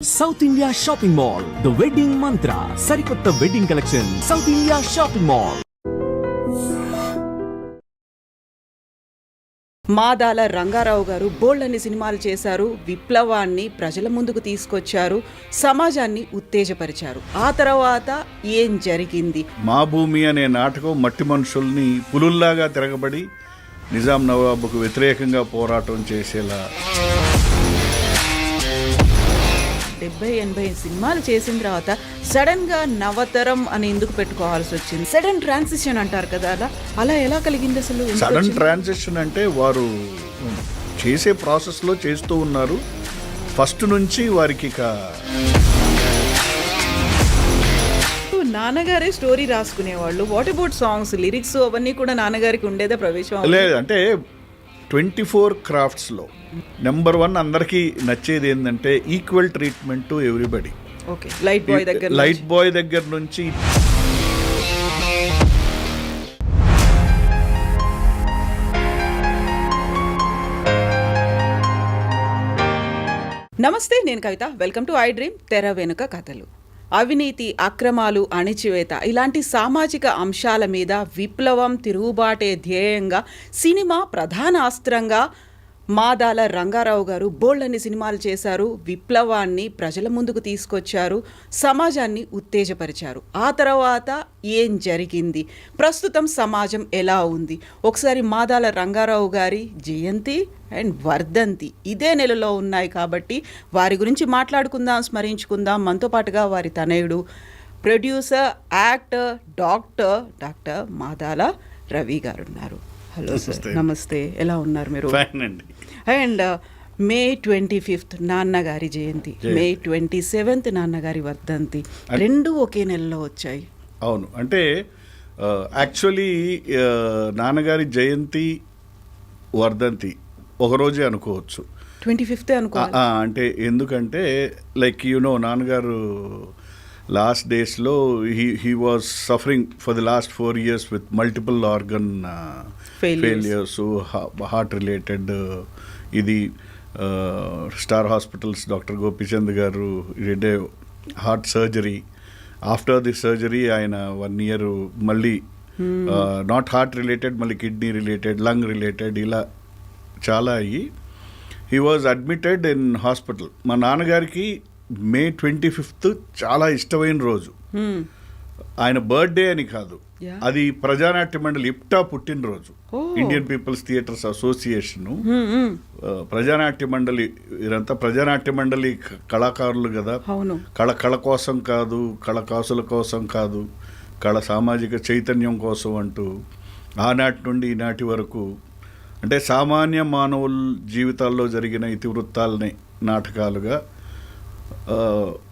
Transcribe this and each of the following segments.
South India shopping mall the wedding మంత్ర సరికొత్త wedding collection south India shopping mall. Madala Rangarao గారు బోల్డన్ని సినిమాలు చేశారు. విప్లవాన్ని ప్రజల ముందుకు తీసుకొచ్చారు, సమాజాన్ని ఉత్తేజపరిచారు. ఆ తర్వాత ఏం జరిగింది? మా భూమి అనే నాటకం మట్టి మనుషుల్ని పులుల్లాగా తిరగబడి నిజాం నవాబుకు వ్యతిరేకంగా పోరాటం చేసేలా 70-80 సినిమాలు చేసిన తర్వాత సడన్ గా నవతరం అని ఎందుకు పెట్టుకోవాల్సి వచ్చింది? సడన్ ట్రాన్సిషన్ అంటారు కదా, అలా ఎలా కలిగింది అసలు? సడన్ ట్రాన్సిషన్ అంటే వారు చేసే ప్రాసెస్లో చేస్తూ ఉన్నారు. ఫస్ట్ నుంచి వారికి నాన్నగారే స్టోరీ రాసుకునేవాళ్ళు. వాట్ అబౌట్ సాంగ్స్, లిరిక్స్ అవన్నీ కూడా నాన్నగారికి ఉండేదా ప్రవేశం? లేదు, అంటే 24 క్రాఫ్ట్స్లో నెంబర్ 1 అందరికీ నచ్చేది ఏంటంటే equal treatment to everybody. Okay, light boy దగ్గర నుంచి నమస్తే, నేను Kavitha. Welcome to I dream. తెర వెనుక కథలు. అవినీతి, అక్రమాలు, అణిచివేత ఇలాంటి సామాజిక అంశాల మీద విప్లవం, తిరుగుబాటే ధ్యేయంగా సినిమా ప్రధాన అస్త్రంగా మాదాల రంగారావు గారు బోల్డన్ని సినిమాలు చేశారు. విప్లవాన్ని ప్రజల ముందుకు తీసుకొచ్చారు, సమాజాన్ని ఉత్తేజపరిచారు. ఆ తర్వాత ఏం జరిగింది? ప్రస్తుతం సమాజం ఎలా ఉంది? ఒకసారి మాదాల రంగారావు గారి జయంతి అండ్ వర్ధంతి ఇదే నెలలో ఉన్నాయి కాబట్టి వారి గురించి మాట్లాడుకుందాం, స్మరించుకుందాం. మనతో పాటుగా వారి తనయుడు, producer, actor, doctor Madala Ravi గారు ఉన్నారు. హలో సార్, నమస్తే. ఎలా ఉన్నారు మీరు? అండ్ May 25th నాన్నగారి జయంతి, May 27th నాన్నగారి వర్ధంతి, రెండు ఒకే నెలలో వచ్చాయి. అవును, అంటే యాక్చువల్లీ నాన్నగారి జయంతి, వర్ధంతి ఒకరోజే అనుకోవచ్చు. 25th అనుకో. అంటే ఎందుకంటే లైక్ నాన్నగారు లాస్ట్ డేస్లో he was suffering for the last 4 years with multiple organ failures, heart related. ఇది స్టార్ హాస్పిటల్స్ డాక్టర్ గోపిచంద్ గారు ఇదే heart surgery. After the surgery ఆయన 1 year మళ్ళీ నాట్ హార్ట్ రిలేటెడ్, మళ్ళీ కిడ్నీ రిలేటెడ్, లంగ్ రిలేటెడ్, ఇలా చాలా అయ్యి he was admitted in hospital. మా నాన్నగారికి May 25th చాలా ఇష్టమైన రోజు. ఆయన బర్త్డే అని కాదు, అది ప్రజానాట్య మండలి ఇప్టా పుట్టినరోజు. Indian peoples theatres association Prajanatya మండలి, వీరంతా ప్రజానాట్య మండలి కళాకారులు కదా. కళ కోసం కాదు, కళాకాసుల కోసం కాదు, సామాజిక చైతన్యం కోసం అంటూ ఆనాటి నుండి ఈనాటి వరకు అంటే సామాన్య మానవుల జీవితాల్లో జరిగిన ఇతివృత్తాలని నాటకాలుగా.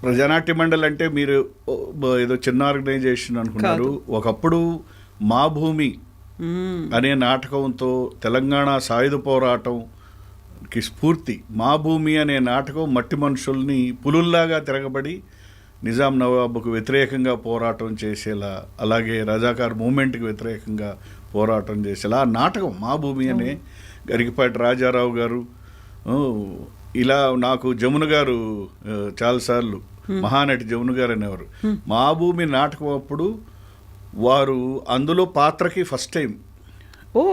ప్రజానాట్య మండలి అంటే మీరు ఏదో చిన్న ఆర్గనైజేషన్ అనుకున్నారు. ఒకప్పుడు మా భూమి అనే నాటకంతో తెలంగాణ సాయుధ పోరాటంకి స్ఫూర్తి. మా భూమి అనే నాటకం మట్టి మనుషుల్ని పులుల్లాగా తిరగబడి నిజాం నవాబుకు వ్యతిరేకంగా పోరాటం చేసేలా, అలాగే రజాకార్ మూమెంట్కి వ్యతిరేకంగా పోరాటం చేసేలా ఆ నాటకం మా భూమి అనే. గరికపాటి రాజారావు గారు, ఇలా నాకు జమున గారు చాలాసార్లు మహానటి జమున గారు అనేవారు. మా భూమి నాటకం అప్పుడు వారు అందులో పాత్రకి ఫస్ట్ టైం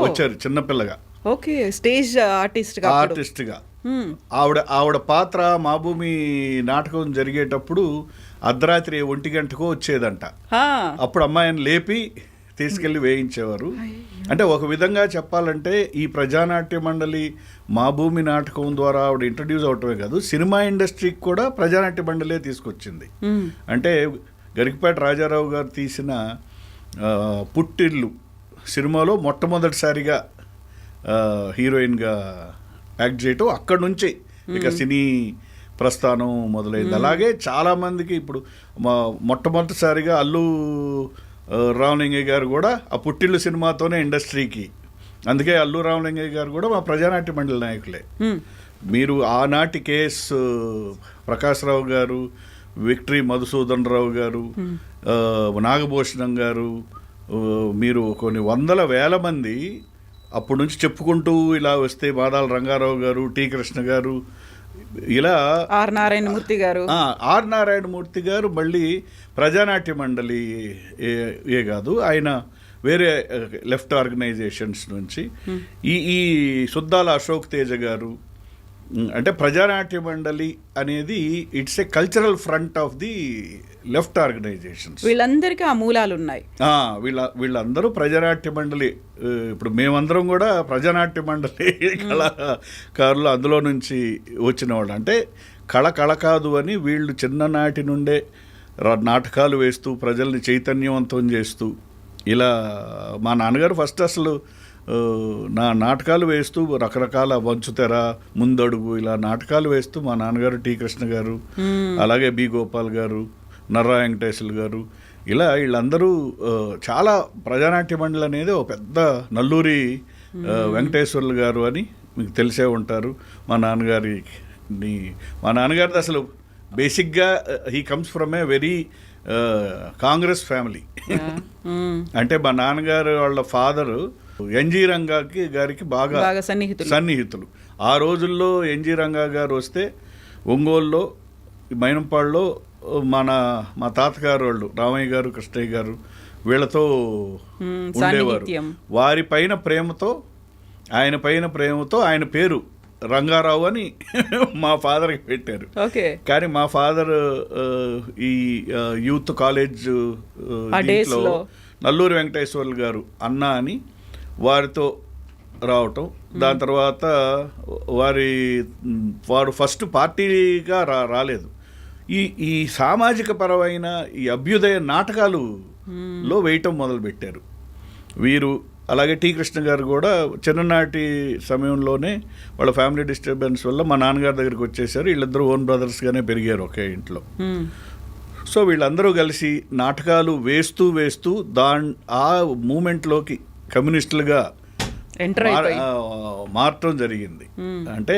వచ్చారు చిన్నపిల్లగా. ఓకే, స్టేజ్ ఆర్టిస్ట్గా. ఆవిడ పాత్ర మా భూమి నాటకం జరిగేటప్పుడు అర్ధరాత్రి 1 గంటకో వచ్చేదంట. అప్పుడు అమ్మాయిని లేపి తీసుకెళ్ళి వేయించేవారు. అంటే ఒక విధంగా చెప్పాలంటే ఈ ప్రజానాట్య మండలి మా భూమి నాటకం ద్వారా ఆవిడ ఇంట్రడ్యూస్ అవటమే కాదు, సినిమా ఇండస్ట్రీకి కూడా ప్రజానాట్య మండలే తీసుకొచ్చింది. అంటే గరికపాటి రాజారావు గారు తీసిన పుట్టిల్లు సినిమాలో మొట్టమొదటిసారిగా హీరోయిన్గా యాక్ట్ చేయటం అక్కడి నుంచి ఇక సినీ ప్రస్థానం మొదలైంది. అలాగే చాలామందికి ఇప్పుడు మొట్టమొదటిసారిగా అల్లు రామలింగయ్య గారు కూడా ఆ పుట్టిల్లు సినిమాతోనే ఇండస్ట్రీకి. అందుకే అల్లు రామలింగయ్య గారు కూడా మా ప్రజానాట్య మండలి నాయకులే. మీరు ఆనాటి కేఎస్ ప్రకాశ్రావు గారు, విక్టరీ మధుసూదన్ రావు గారు, నాగభూషణం గారు, మీరు కొన్ని వందల వేల మంది అప్పటి నుంచి చెప్పుకుంటూ ఇలా వస్తే మాదాల రంగారావు గారు, టి కృష్ణ గారు, ఇలా ఆర్ నారాయణమూర్తి గారు, ఆర్ నారాయణమూర్తి గారు మళ్ళీ ప్రజానాట్య మండలి ఏ కాదు, ఆయన వేరే లెఫ్ట్ ఆర్గనైజేషన్స్ నుంచి ఈ సుద్దాల అశోక్ తేజ గారు, అంటే ప్రజానాట్య మండలి అనేది it's a cultural front of the left organizations. వీళ్ళందరికీ ఆ మూలాలు ఉన్నాయి. వీళ్ళందరూ ప్రజానాట్య మండలి, ఇప్పుడు మేమందరం కూడా ప్రజానాట్య మండలి కళాకారులు అందులో నుంచి వచ్చిన వాళ్ళు. అంటే కళ కాదు అని వీళ్ళు చిన్ననాటి నుండే నాటకాలు వేస్తూ ప్రజల్ని చైతన్యవంతం చేస్తూ ఇలా మా నాన్నగారు ఫస్ట్ అసలు నాటకాలు వేస్తూ రకరకాల వంచుతెర, ముందడుగు ఇలా నాటకాలు వేస్తూ మా నాన్నగారు టి కృష్ణ గారు, అలాగే బి గోపాల్ గారు, నర్రా వెంకటేశ్వర గారు, ఇలా వీళ్ళందరూ చాలా ప్రజానాట్య మండలి అనేది ఒక పెద్ద నల్లూరి వెంకటేశ్వర్లు గారు అని మీకు తెలిసే ఉంటారు. మా నాన్నగారిది అసలు బేసిక్గా he comes from a very Congress family. అంటే మా నాన్నగారు వాళ్ళ ఫాదరు ఎన్జి రంగా గారికి బాగా సన్నిహితులు. ఆ రోజుల్లో ఎన్జి రంగా గారు వస్తే ఒంగోలులో, మైనంపాడులో మా తాతగారు వాళ్ళు రామయ్య గారు, కృష్ణయ్య గారు వీళ్ళతో ఉండేవారు. వారి పైన ప్రేమతో, ఆయన పేరు రంగారావు అని మా ఫాదర్కి పెట్టారు. కానీ మా ఫాదర్ ఈ యూత్ కాలేజ్ దీంట్లో నల్లూరి వెంకటేశ్వర్లు గారు అన్న అని వారితో రావటం, దాని తర్వాత వారు ఫస్ట్ పార్టీగా రాలేదు. ఈ సామాజిక పరమైన ఈ అభ్యుదయ నాటకాలులో వేయటం మొదలుపెట్టారు వీరు. అలాగే టి కృష్ణ గారు కూడా చిన్ననాటి సమయంలోనే వాళ్ళ ఫ్యామిలీ డిస్టర్బెన్స్ వల్ల మా నాన్నగారి దగ్గరికి వచ్చేసారు. వీళ్ళిద్దరూ ఓన్ బ్రదర్స్గానే పెరిగారు ఒకే ఇంట్లో. సో వీళ్ళందరూ కలిసి నాటకాలు వేస్తూ ఆ మూమెంట్లోకి కమ్యూనిస్టులుగా మారటం జరిగింది. అంటే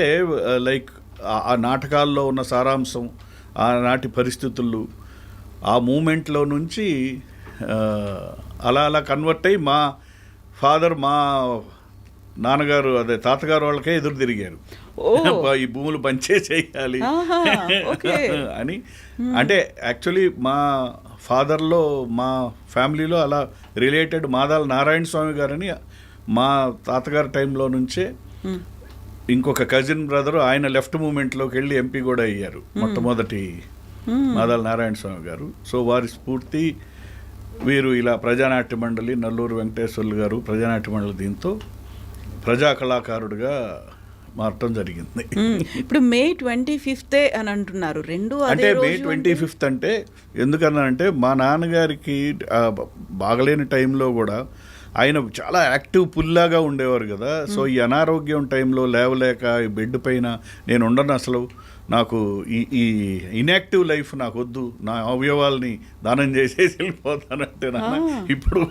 లైక్ ఆ నాటకాల్లో ఉన్న సారాంశం, ఆనాటి పరిస్థితులు, ఆ మూమెంట్లో నుంచి అలా కన్వర్ట్ అయ్యి మా నాన్నగారు అదే తాతగారు వాళ్ళకే ఎదురు తిరిగారు. ఈ భూములు పంచేసేయాలి అని. అంటే యాక్చువల్లీ మా ఫాదర్లో, మా ఫ్యామిలీలో అలా రిలేటెడ్ మాదాల నారాయణ స్వామి గారని మా తాతగారి టైంలో నుంచే ఇంకొక కజిన్ బ్రదరు, ఆయన లెఫ్ట్ మూమెంట్లోకి వెళ్ళి ఎంపీ కూడా అయ్యారు మొట్టమొదటి మాదాల నారాయణ స్వామి గారు. సో వారి స్ఫూర్తి వీరు ఇలా ప్రజానాట్య మండలి, నల్లూరు వెంకటేశ్వర్లు గారు ప్రజానాట్య మండలి, దీంతో ప్రజా కళాకారుడిగా మారటం జరిగింది. ఇప్పుడు మే 25 అని అంటున్నారు. అంటే మే 25 అంటే ఎందుకన్నానంటే మా నాన్నగారికి బాగలేని టైంలో కూడా ఆయన చాలా యాక్టివ్ పుల్లాగా ఉండేవారు కదా. సో ఈ అనారోగ్యం టైంలో లేవలేక ఈ బెడ్ పైన నేను ఉండను, అసలు నాకు ఈ ఇన్యాక్టివ్ లైఫ్ నాకు వద్దు, నా అవయవాల్ని దానం చేసేసి వెళ్ళిపోతానంటే నాన్న ఇప్పుడు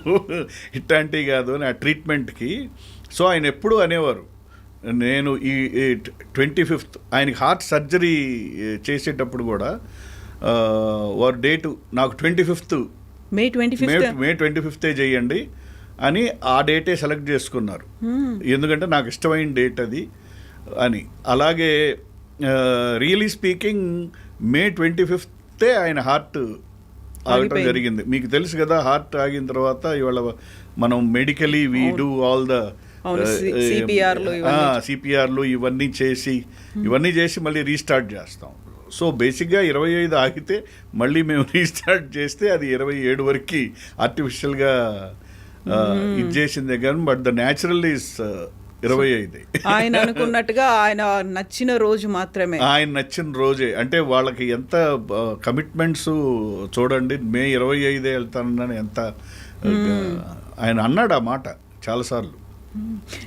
ఇట్లాంటివి కాదు అని ఆ ట్రీట్మెంట్కి. సో ఆయన ఎప్పుడూ అనేవారు, నేను ఈ 25th ఆయనకి హార్ట్ సర్జరీ చేసేటప్పుడు కూడా వారు డేటు నాకు 25th మే 25th చేయండి అని ఆ డేటే సెలెక్ట్ చేసుకున్నారు. ఎందుకంటే నాకు ఇష్టమైన డేట్ అది అని. అలాగే రియలీ స్పీకింగ్ మే 25th ఆయన హార్ట్ ఆగటం జరిగింది. మీకు తెలుసు కదా, హార్ట్ ఆగిన తర్వాత ఇవాళ మనం medically we do all the సిపిఆర్లు ఇవన్నీ చేసి మళ్ళీ రీస్టార్ట్ చేస్తాం. సో బేసిక్గా 25 ఆగితే మళ్ళీ మేము రీస్టార్ట్ చేస్తే అది 27 వరకు ఆర్టిఫిషియల్గా ఇది చేసిందే కానీ, బట్ ద న్యాచురల్ ఈస్ 25. ఆయన అనుకున్నట్టుగా ఆయన నచ్చిన రోజు మాత్రమే, ఆయన నచ్చిన రోజే. అంటే వాళ్ళకి ఎంత కమిట్మెంట్స్ చూడండి, మే 25 వెళ్తానని ఎంత ఆయన అన్నాడు ఆ మాట చాలాసార్లు.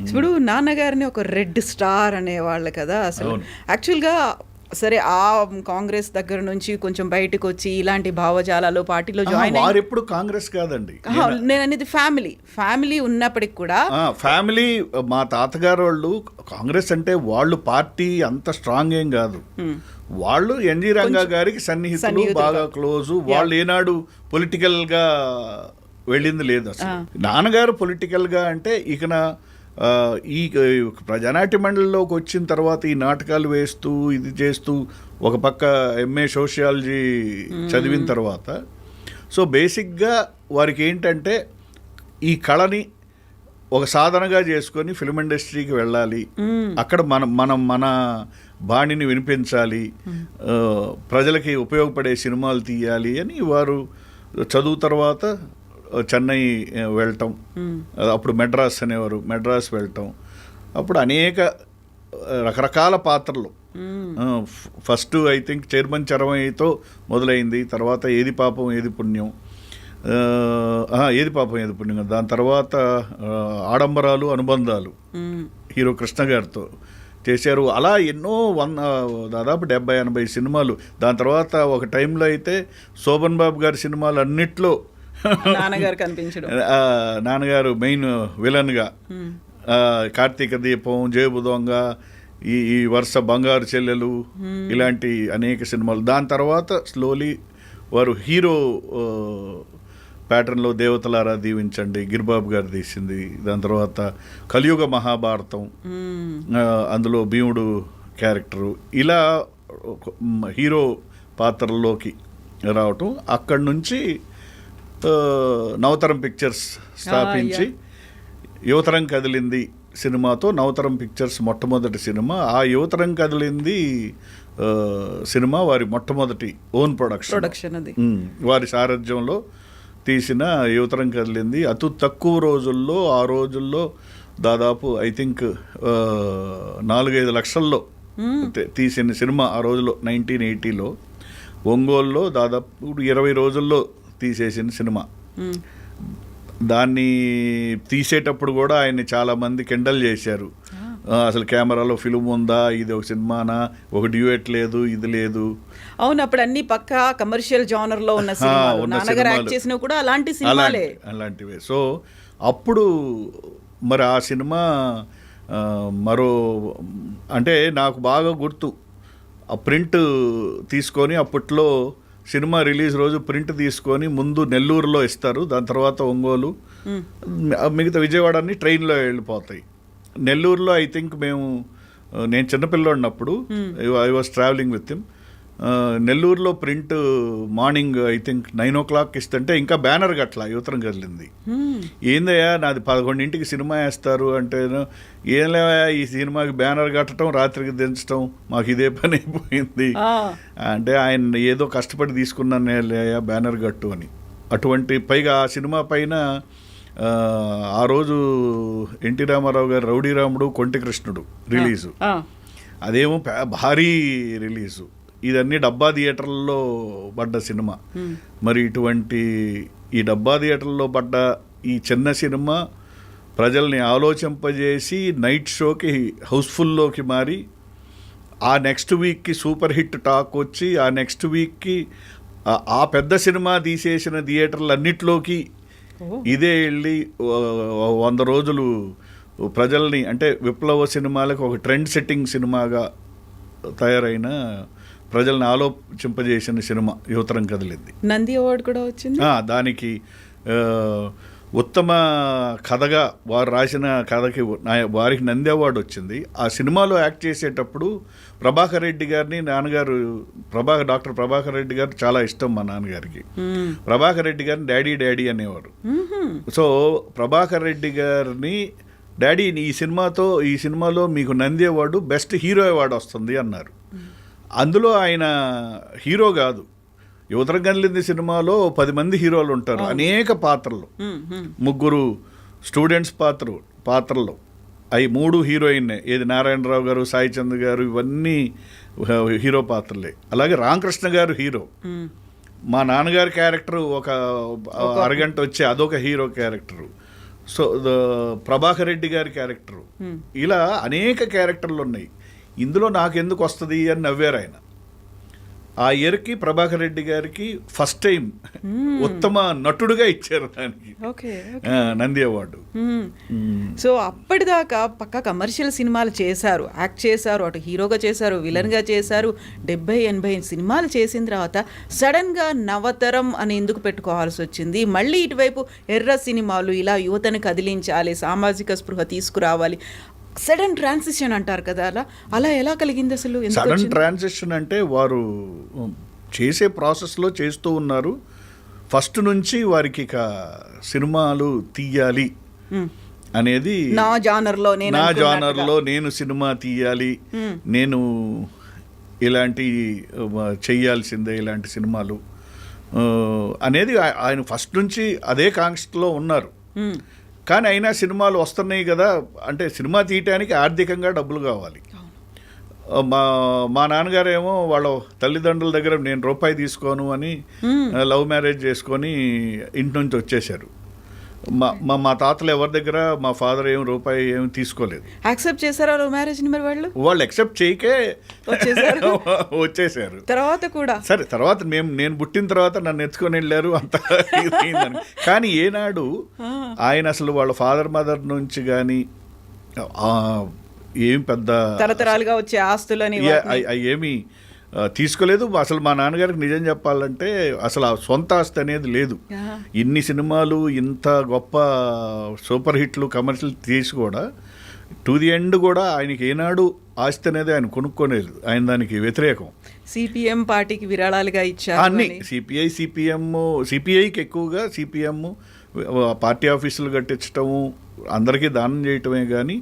ఇప్పుడు నాన్నగారిని ఒక రెడ్ స్టార్ అనేవాళ్ళు కదా అసలు. యాక్చువల్గా సరే ఆ కాంగ్రెస్ దగ్గర నుంచి కొంచెం బయటకు వచ్చి ఇలాంటి భావజాలాలు పార్టీలో జాయిన్ వారు ఎప్పుడు కాంగ్రెస్ కాదండి. నేను అనేది ఫ్యామిలీ ఉన్నప్పటికి కూడా ఫ్యామిలీ మా తాతగారు వాళ్ళు కాంగ్రెస్ అంటే వాళ్ళు పార్టీ అంత స్ట్రాంగ్ ఏం కాదు. వాళ్ళు ఎన్జి రంగా గారికి సన్నిహితులు, బాగా క్లోజు. వాళ్ళు ఏనాడు పొలిటికల్ గా వెళ్ళింది లేదు అసలు. నాన్నగారు పొలిటికల్ గా అంటే ఇక ఈ ప్రజానాట్య మండలిలోకి వచ్చిన తర్వాత ఈ నాటకాలు వేస్తూ ఇది చేస్తూ ఒక పక్క ఎంఏ సోషియాలజీ చదివిన తర్వాత సో బేసిక్గా వారికి ఏంటంటే ఈ కళని ఒక సాధనగా చేసుకొని ఫిల్మ్ ఇండస్ట్రీకి వెళ్ళాలి, అక్కడ మన బాణిని వినిపించాలి, ప్రజలకి ఉపయోగపడే సినిమాలు తీయాలి అని వారు చదువు తర్వాత చెన్నై వెళ్ళటం, అప్పుడు మెడ్రాస్ అనేవారు, మెడ్రాస్ వెళ్ళటం, అప్పుడు అనేక రకరకాల పాత్రలు. ఫస్ట్ ఐ థింక్ చైర్మన్ చరమయ్యతో మొదలైంది, తర్వాత ఏది పాపం ఏది పుణ్యం, ఏది పాపం ఏది పుణ్యం, దాని తర్వాత ఆడంబరాలు అనుబంధాలు హీరో కృష్ణ గారితో చేశారు. అలా ఎన్నో దాదాపు 70-80 సినిమాలు. దాని తర్వాత ఒక టైంలో అయితే శోభన్ బాబు గారి సినిమాలు అన్నిట్లో నాన్నగారు కనిపించడం, నాన్నగారు మెయిన్ విలన్గా, కార్తీక దీపం, జేబు దొంగ, ఈ వరుస బంగారు చెల్లెలు, ఇలాంటి అనేక సినిమాలు. దాని తర్వాత స్లోలీ వారు హీరో ప్యాటర్న్లో దేవతలారా దీవించండి గిరిబాబు గారు తీసింది, దాని తర్వాత కలియుగ మహాభారతం, అందులో భీముడు క్యారెక్టరు, ఇలా హీరో పాత్రల్లోకి రావటం. అక్కడి నుంచి నవతరం పిక్చర్స్ స్థాపించి యువతరం కదిలింది సినిమాతో నవతరం పిక్చర్స్ మొట్టమొదటి సినిమా. ఆ యువతరం కదిలింది సినిమా వారి మొట్టమొదటి ఓన్ ప్రొడక్షన్ అది, వారి సారథ్యంలో తీసిన యువతరం కదిలింది. అతి తక్కువ రోజుల్లో, ఆ రోజుల్లో దాదాపు ఐ థింక్ 4-5 లక్షల్లో తీసిన సినిమా ఆ రోజులో 1980లో. ఒంగోలులో దాదాపు 20 రోజుల్లో తీసేసిన సినిమా. దాన్ని తీసేటప్పుడు కూడా ఆయన్ని చాలామంది కెండల్ చేశారు, అసలు కెమెరాలో ఫిల్మ్ ఉందా, ఇది ఒక సినిమానా, ఒక డ్యూయట్ లేదు, ఇది లేదు. అవును, అప్పుడు అన్ని పక్కా కమర్షియల్ జానర్ లో ఉన్న సినిమాలు, నాన్నగారు యాక్ట్ చేసినా కూడా అలాంటి సినిమాలే, అలాంటివే. సో అప్పుడు మరి ఆ సినిమా మరో అంటే నాకు బాగా గుర్తు, ఆ ప్రింట్ తీసుకొని అప్పట్లో సినిమా రిలీజ్ రోజు ప్రింట్ తీసుకొని ముందు నెల్లూరులో ఇస్తారు, దాని తర్వాత ఒంగోలు, మిగతా విజయవాడ అన్ని ట్రైన్లో వెళ్ళిపోతాయి. నెల్లూరులో ఐ థింక్ నేను చిన్నపిల్లన్నప్పుడు I was travelling with him. నెల్లూరులో print morning I think 9 o'clock ఇస్తుంటే ఇంకా బ్యానర్ గట్ల యువతరం కదిలింది. ఏందయ్యా నాది 11ంటికి సినిమా వేస్తారు అంటే, ఏంలే ఈ సినిమాకి బ్యానర్ కట్టడం రాత్రికి దించడం మాకు ఇదే పని అయిపోయింది అంటే, ఆయన ఏదో కష్టపడి తీసుకున్నాను బ్యానర్ కట్టు అని. అటువంటి పైగా ఆ సినిమా పైన ఆ రోజు ఎన్టీ రామారావు గారు రౌడీ రాముడు, కొంటి కృష్ణుడు రిలీజు, అదేమో భారీ రిలీజు. ఇదన్నీ డబ్బా థియేటర్లలో పడ్డ సినిమా. మరి ఇటువంటి ఈ డబ్బా థియేటర్లో పడ్డ ఈ చిన్న సినిమా ప్రజల్ని ఆలోచింపజేసి నైట్ షోకి హౌస్ఫుల్లోకి మారి, ఆ నెక్స్ట్ వీక్కి సూపర్ హిట్ టాక్ వచ్చి, ఆ నెక్స్ట్ వీక్కి ఆ పెద్ద సినిమా తీసేసిన థియేటర్లు అన్నిట్లోకి ఇదే వెళ్ళి 100 రోజులు ప్రజల్ని, అంటే విప్లవ సినిమాలకు ఒక ట్రెండ్ సెట్టింగ్ సినిమాగా తయారైన, ప్రజల్ని ఆలోచింపజేసిన సినిమా యువతరం కదిలింది. నంది అవార్డు కూడా వచ్చింది దానికి. ఉత్తమ కథగా వారు రాసిన కథకి వారికి నంది అవార్డు వచ్చింది. ఆ సినిమాలో యాక్ట్ చేసేటప్పుడు ప్రభాకర్ రెడ్డి గారిని నాన్నగారు, డాక్టర్ ప్రభాకర్ రెడ్డి గారు చాలా ఇష్టం మా నాన్నగారికి. ప్రభాకర్ రెడ్డి గారిని డాడీ అనేవారు. సో ప్రభాకర్ రెడ్డి గారిని డాడీ ఈ సినిమాలో మీకు Nandi award, best hero award వస్తుంది అన్నారు. అందులో ఆయన హీరో కాదు, యువతరం కదిలింది సినిమాలో 10 మంది హీరోలు ఉంటారు, అనేక పాత్రలు, 3 స్టూడెంట్స్ పాత్రలు, అవి 3 హీరోయిన్నే. ఏది నారాయణరావు గారు, సాయి చంద్ గారు, ఇవన్నీ హీరో పాత్రలే. అలాగే రామకృష్ణ గారు హీరో, మా నాన్నగారి క్యారెక్టర్ ఒక అరగంట వచ్చే అదొక hero character. So Prabhakar Reddy గారి క్యారెక్టరు, ఇలా అనేక క్యారెక్టర్లు ఉన్నాయి. ఇందులో నాకెందుకు వస్తుంది అని నవ్వారు ఆయన. ఆ ఇయర్కి ప్రభాకర్ రెడ్డి గారికి ఫస్ట్ టైం ఉత్తమ నటుడుగా ఇచ్చారు దానికి ఓకే నంది అవార్డు. సో అప్పటిదాకా పక్కా కమర్షియల్ సినిమాలు చేశారు, యాక్ట్ చేశారు, అటు హీరోగా చేశారు, విలన్గా చేశారు, 70-80 సినిమాలు చేసిన తర్వాత సడన్గా నవతరం అని ఎందుకు పెట్టుకోవాల్సి వచ్చింది? మళ్ళీ ఇటువైపు ఎర్ర సినిమాలు, ఇలా యువతని కదిలించాలి, సామాజిక స్పృహ తీసుకురావాలి, సడన్ ట్రాన్సిషన్ అంటారు కదా, అలా ఎలా కలిగింది అసలు? సడన్ ట్రాన్సిషన్ అంటే వారు చేసే ప్రాసెస్లో చేస్తూ ఉన్నారు. ఫస్ట్ నుంచి వారికి ఇక సినిమాలు తీయాలి అనేది, నా జానర్లో నేను సినిమా తీయాలి, నేను ఇలాంటి చెయ్యాల్సిందే ఇలాంటి సినిమాలు అనేది ఆయన ఫస్ట్ నుంచి అదే కాంక్షలో ఉన్నారు. కానీ అయినా సినిమాలు వస్తున్నాయి కదా, అంటే సినిమా తీయటానికి ఆర్థికంగా డబ్బులు కావాలి. మా నాన్నగారేమో వాళ్ళ తల్లిదండ్రుల దగ్గర నేను రూపాయి తీసుకోను అని లవ్ మ్యారేజ్ చేసుకొని ఇంటి నుంచి వచ్చేసారు. మా తాతలు ఎవరి దగ్గర మా ఫాదర్ రూపాయి ఏమి తీసుకోలేదు. యాక్సెప్ట్ చేశారా లవ్ మ్యారేజ్ ని? మరి వాళ్ళు యాక్సెప్ట్ చేయకే వచ్చేసారు. తర్వాత కూడా సరే, తర్వాత నేను పుట్టిన తర్వాత నన్ను ఎత్తుకొని వెళ్ళారు, అంత కానీ ఏనాడు ఆయన అసలు వాళ్ళ ఫాదర్ మదర్ నుంచి కానీ ఏం పెద్ద తరతరాలుగా వచ్చే ఆస్తులని ఏమి తీసుకోలేదు. అసలు మా నాన్నగారికి నిజం చెప్పాలంటే అసలు ఆ సొంత ఆస్తి అనేది లేదు. ఇన్ని సినిమాలు, ఇంత గొప్ప సూపర్ హిట్లు, కమర్షియల్ తీసి కూడా టు ది ఎండ్ కూడా ఆయనకి ఏనాడు ఆస్తి అనేది ఆయన కొనుక్కోలేదు. ఆయన దానికి వ్యతిరేకం. సిపిఎం పార్టీకి విరాళాలుగా ఇచ్చారు అన్ని సిపిఐకి ఎక్కువగా సిపిఎం పార్టీ ఆఫీసులు కట్టించటము, అందరికీ దానం చేయటమే కానీ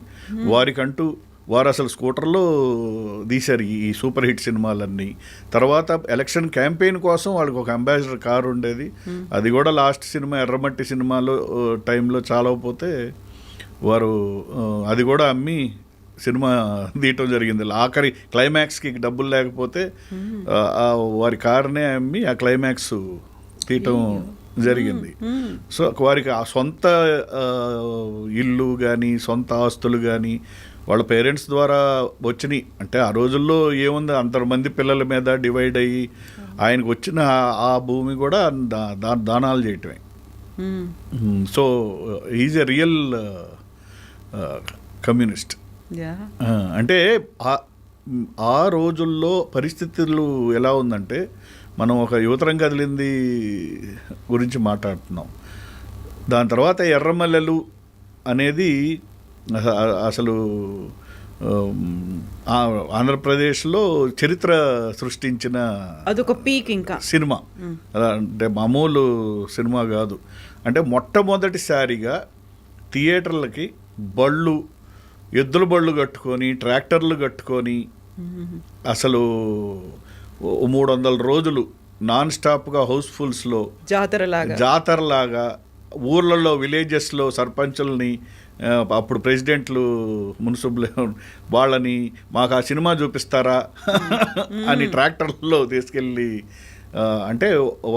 వారికంటూ వారు అసలు స్కూటర్లో తీశారు ఈ సూపర్ హిట్ సినిమాలన్నీ. తర్వాత ఎలక్షన్ క్యాంపెయిన్ కోసం వాళ్ళకి ఒక అంబాసిడర్ కారు ఉండేది, అది కూడా లాస్ట్ సినిమా ఎర్రమట్టి సినిమాలో టైంలో చాలకపోతే వారు అది కూడా అమ్మి సినిమా తీయటం జరిగింది. ఆఖరి క్లైమాక్స్కి డబ్బులు లేకపోతే వారి కారునే అమ్మి ఆ క్లైమాక్స్ తీయటం జరిగింది. సో వారికి ఆ సొంత ఇల్లు కానీ సొంత ఆస్తులు కానీ వాళ్ళ పేరెంట్స్ ద్వారా వచ్చినాయి. అంటే ఆ రోజుల్లో ఏముంది, అంతమంది పిల్లల మీద డివైడ్ అయ్యి ఆయనకు వచ్చిన ఆ భూమి కూడా దానాలు చేయటమే. So is a real communist. అంటే ఆ రోజుల్లో పరిస్థితులు ఎలా ఉందంటే, మనం ఒక యువతరం కదిలింది గురించి మాట్లాడుతున్నాం. దాని తర్వాత ఎర్రమల్లెలు అనేది అసలు ఆంధ్రప్రదేశ్లో చరిత్ర సృష్టించిన అదొక పీక్ ఇంకా సినిమా. అంటే మామూలు సినిమా కాదు. అంటే మొట్టమొదటిసారిగా థియేటర్లకి బళ్ళు, ఎద్దుల బళ్ళు కట్టుకొని, ట్రాక్టర్లు కట్టుకొని అసలు 300 రోజులు నాన్ స్టాప్గా హౌస్ఫుల్స్లో జాతరలాగా ఊర్లలో, విలేజెస్లో సర్పంచుల్ని, అప్పుడు ప్రెసిడెంట్లు, మున్సిపల్ వాళ్ళని మాకు ఆ సినిమా చూపిస్తారా అని ట్రాక్టర్లలో తీసుకెళ్ళి, అంటే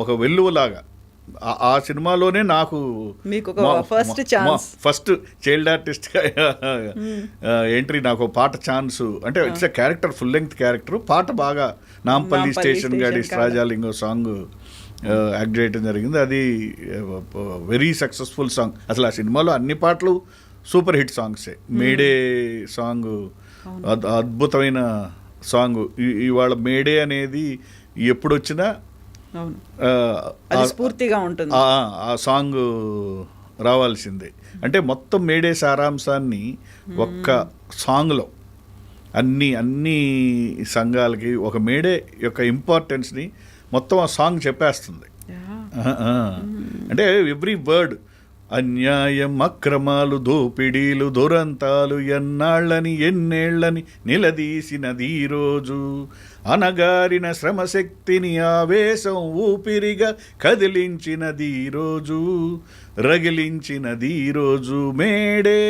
ఒక వెల్లువలాగా ఆ సినిమాలోనే నాకు ఫస్ట్ చైల్డ్ ఆర్టిస్ట్గా ఎంట్రీ, నాకు పాట ఛాన్స్. అంటే it's a character, full length character. పాట బాగా నాంపల్లి స్టేషన్ గాడి రాజాలింగో సాంగ్ యాక్ట్ చేయడం జరిగింది. అది వెరీ సక్సెస్ఫుల్ సాంగ్. అసలు ఆ సినిమాలో అన్ని పాటలు సూపర్ హిట్ సాంగ్సే. మేడే సాంగ్ అద్భుతమైన సాంగ్. ఇవాళ మేడే అనేది ఎప్పుడు వచ్చినా స్ఫూర్తిగా ఉంటుంది, ఆ సాంగ్ రావాల్సిందే. అంటే మొత్తం మేడే సారాంశాన్ని ఒక్క సాంగ్లో అన్ని సంఘాలకి ఒక మేడే యొక్క ఇంపార్టెన్స్ని మొత్తం ఆ సాంగ్ చెప్పేస్తుంది. అంటే ఎవ్రీ వర్డ్, అన్యాయం, అక్రమాలు, దోపిడీలు, దురంతాలు ఎన్నేళ్లని నిలదీసినది ఈరోజు, అనగారిన శ్రమశక్తిని ఆవేశం ఊపిరిగా కదిలించినది ఈరోజు, రగిలించినది ఈరోజు, మేడే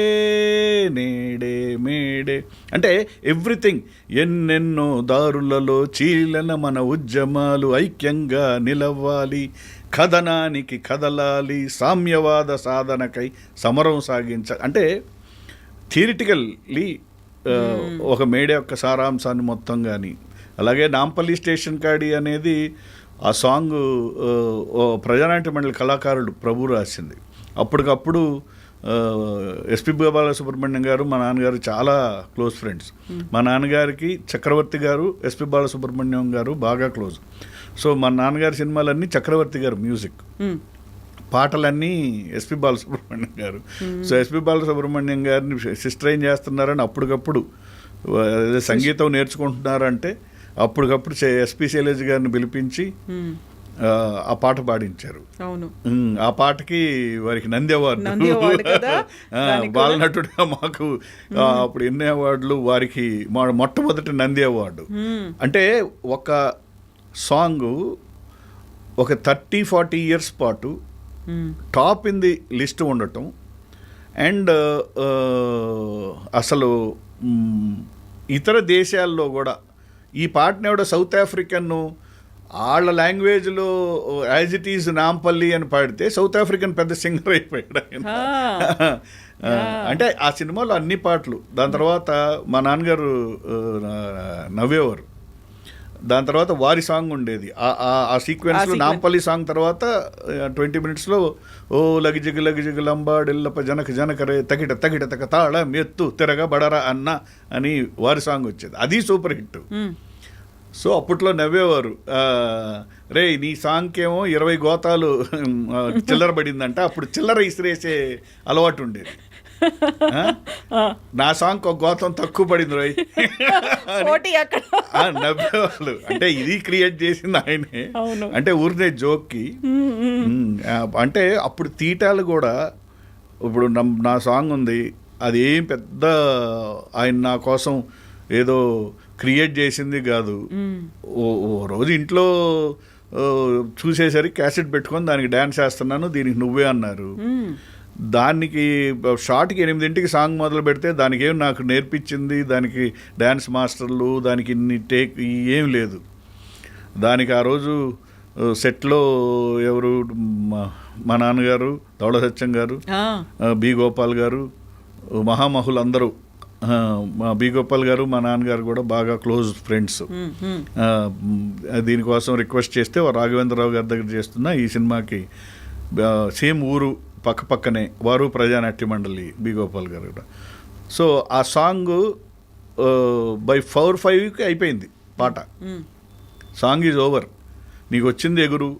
నేడే మేడే. అంటే ఎవ్రీథింగ్, ఎన్నెన్నో దారులలో చీలన మన ఉద్యమాలు, ఐక్యంగా నిలవాలి, కథనానికి కదలాలి, సామ్యవాద సాధనకై సమరం సాగించాలి. అంటే థియరిటికల్లీ ఒక మేడే యొక్క సారాంశాన్ని మొత్తం కానీ అలాగే నాంపల్లి స్టేషన్ కాడి అనేది ఆ సాంగ్ ప్రజానాట్య మండలి కళాకారుడు ప్రభు రాసింది. అప్పటికప్పుడు ఎస్పి బాలసుబ్రహ్మణ్యం గారు మా నాన్నగారు చాలా క్లోజ్ ఫ్రెండ్స్. మా నాన్నగారికి చక్రవర్తి గారు ఎస్పి బాలసుబ్రహ్మణ్యం గారు బాగా క్లోజ్. సో మా నాన్నగారి సినిమాలన్నీ చక్రవర్తి గారు మ్యూజిక్, పాటలన్నీ ఎస్పి బాలసుబ్రహ్మణ్యం గారు. సో ఎస్పి బాలసుబ్రహ్మణ్యం గారిని సిస్టర్ ఏం చేస్తున్నారని అప్పటికప్పుడు సంగీతం నేర్చుకుంటున్నారంటే అప్పటికప్పుడు ఎస్పి శైలజ్ గారిని పిలిపించి ఆ పాట పాడించారు. ఆ పాటకి వారికి నంది అవార్డు బాలనటుడిగా మాకు అప్పుడు ఎన్ని అవార్డులు వారికి మొట్టమొదటి నంది అవార్డు. అంటే ఒక సాంగ్ ఒక 30-40 ఇయర్స్ పాటు టాప్ ఇన్ ది లిస్ట్ ఉండటం అండ్ అసలు ఇతర దేశాల్లో కూడా ఈ పాటను ఎవడో సౌత్ ఆఫ్రికన్ వాళ్ళ లాంగ్వేజ్లో యాజ్ ఇట్ ఈజ్ నాంపల్లి అని పాడితే సౌత్ ఆఫ్రికన్ పెద్ద సింగర్ అయిపోయాడు ఆయన. అంటే ఆ సినిమాలో అన్ని పాటలు. దాని తర్వాత మా నాన్నగారు నవ్వేవారు. దాని తర్వాత వారి సాంగ్ ఉండేది ఆ సీక్వెన్స్లో. నాంపల్లి సాంగ్ తర్వాత 20 minutesలో ఓ లగిజిగు లంబాడెల్లప జనక జనకరే తగిట తగిట తక తాళ మెత్తు తిరగ బడరా అన్న అని వారి సాంగ్ వచ్చేది. అది సూపర్ హిట్. సో అప్పట్లో నవ్వేవారు, రే నీ సాంగ్కేమో 20 గోతాలు చిల్లర పడిందంట. అప్పుడు చిల్లర ఇసిరేసే అలవాటు ఉండేది. నా సాంగ్ ఒక గోతం తక్కువ పడింది రోయ్ నవ్వేవాళ్ళు. అంటే ఇది క్రియేట్ చేసింది ఆయనే. అంటే ఊరినే జోక్కి. అంటే అప్పుడు తీటాలు కూడా, ఇప్పుడు నా సాంగ్ ఉంది, అది ఏం పెద్ద ఆయన నా కోసం ఏదో క్రియేట్ చేసింది కాదు. ఓ రోజు ఇంట్లో చూసేసరికి క్యాసెట్ పెట్టుకొని దానికి డ్యాన్స్ చేస్తున్నాను, దీనికి నువ్వే అన్నారు. దానికి షార్ట్కి 8 సాంగ్ మొదలు పెడితే దానికి ఏం నాకు నేర్పించింది, దానికి డ్యాన్స్ మాస్టర్లు, దానికి ఇన్ని టేక్ ఏం లేదు. దానికి ఆ రోజు సెట్లో ఎవరు, మా నాన్నగారు, దౌడ సత్యం గారు, బి గోపాల్ గారు, మహామహులు అందరూ. మా బి గోపాల్ గారు మా నాన్నగారు కూడా బాగా క్లోజ్ ఫ్రెండ్స్. దీనికోసం రిక్వెస్ట్ చేస్తే రాఘవేంద్రరావు గారి దగ్గర చేస్తున్న ఈ సినిమాకి సేమ్ ఊరు పక్కనే వారు ప్రజానాట్య మండలి బి గోపాల్ గారు కూడా. సో ఆ సాంగ్ బై 4-5 అయిపోయింది పాట. సాంగ్ ఈజ్ ఓవర్, నీకు వచ్చింది ఎగురు,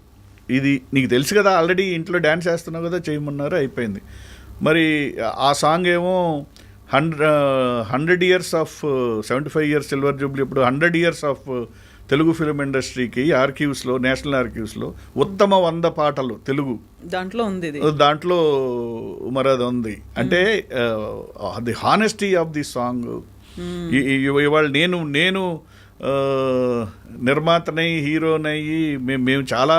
ఇది నీకు తెలుసు కదా, ఆల్రెడీ ఇంట్లో డ్యాన్స్ వేస్తున్నావు కదా, చేయమన్నారు, అయిపోయింది. మరి ఆ సాంగ్ ఏమో 100 years of 75 years silver Jubilee, ఇప్పుడు 100 years ఆఫ్ తెలుగు ఫిల్మ్ ఇండస్ట్రీకి ఆర్కీవ్స్లో, నేషనల్ ఆర్కీవ్స్లో ఉత్తమ 100 పాటలు తెలుగు దాంట్లో ఉంది. దాంట్లో మరి అది ఉంది. అంటే the honesty of the song. ఇవాళ నేను నిర్మాతనై హీరోనయ్యి మేము చాలా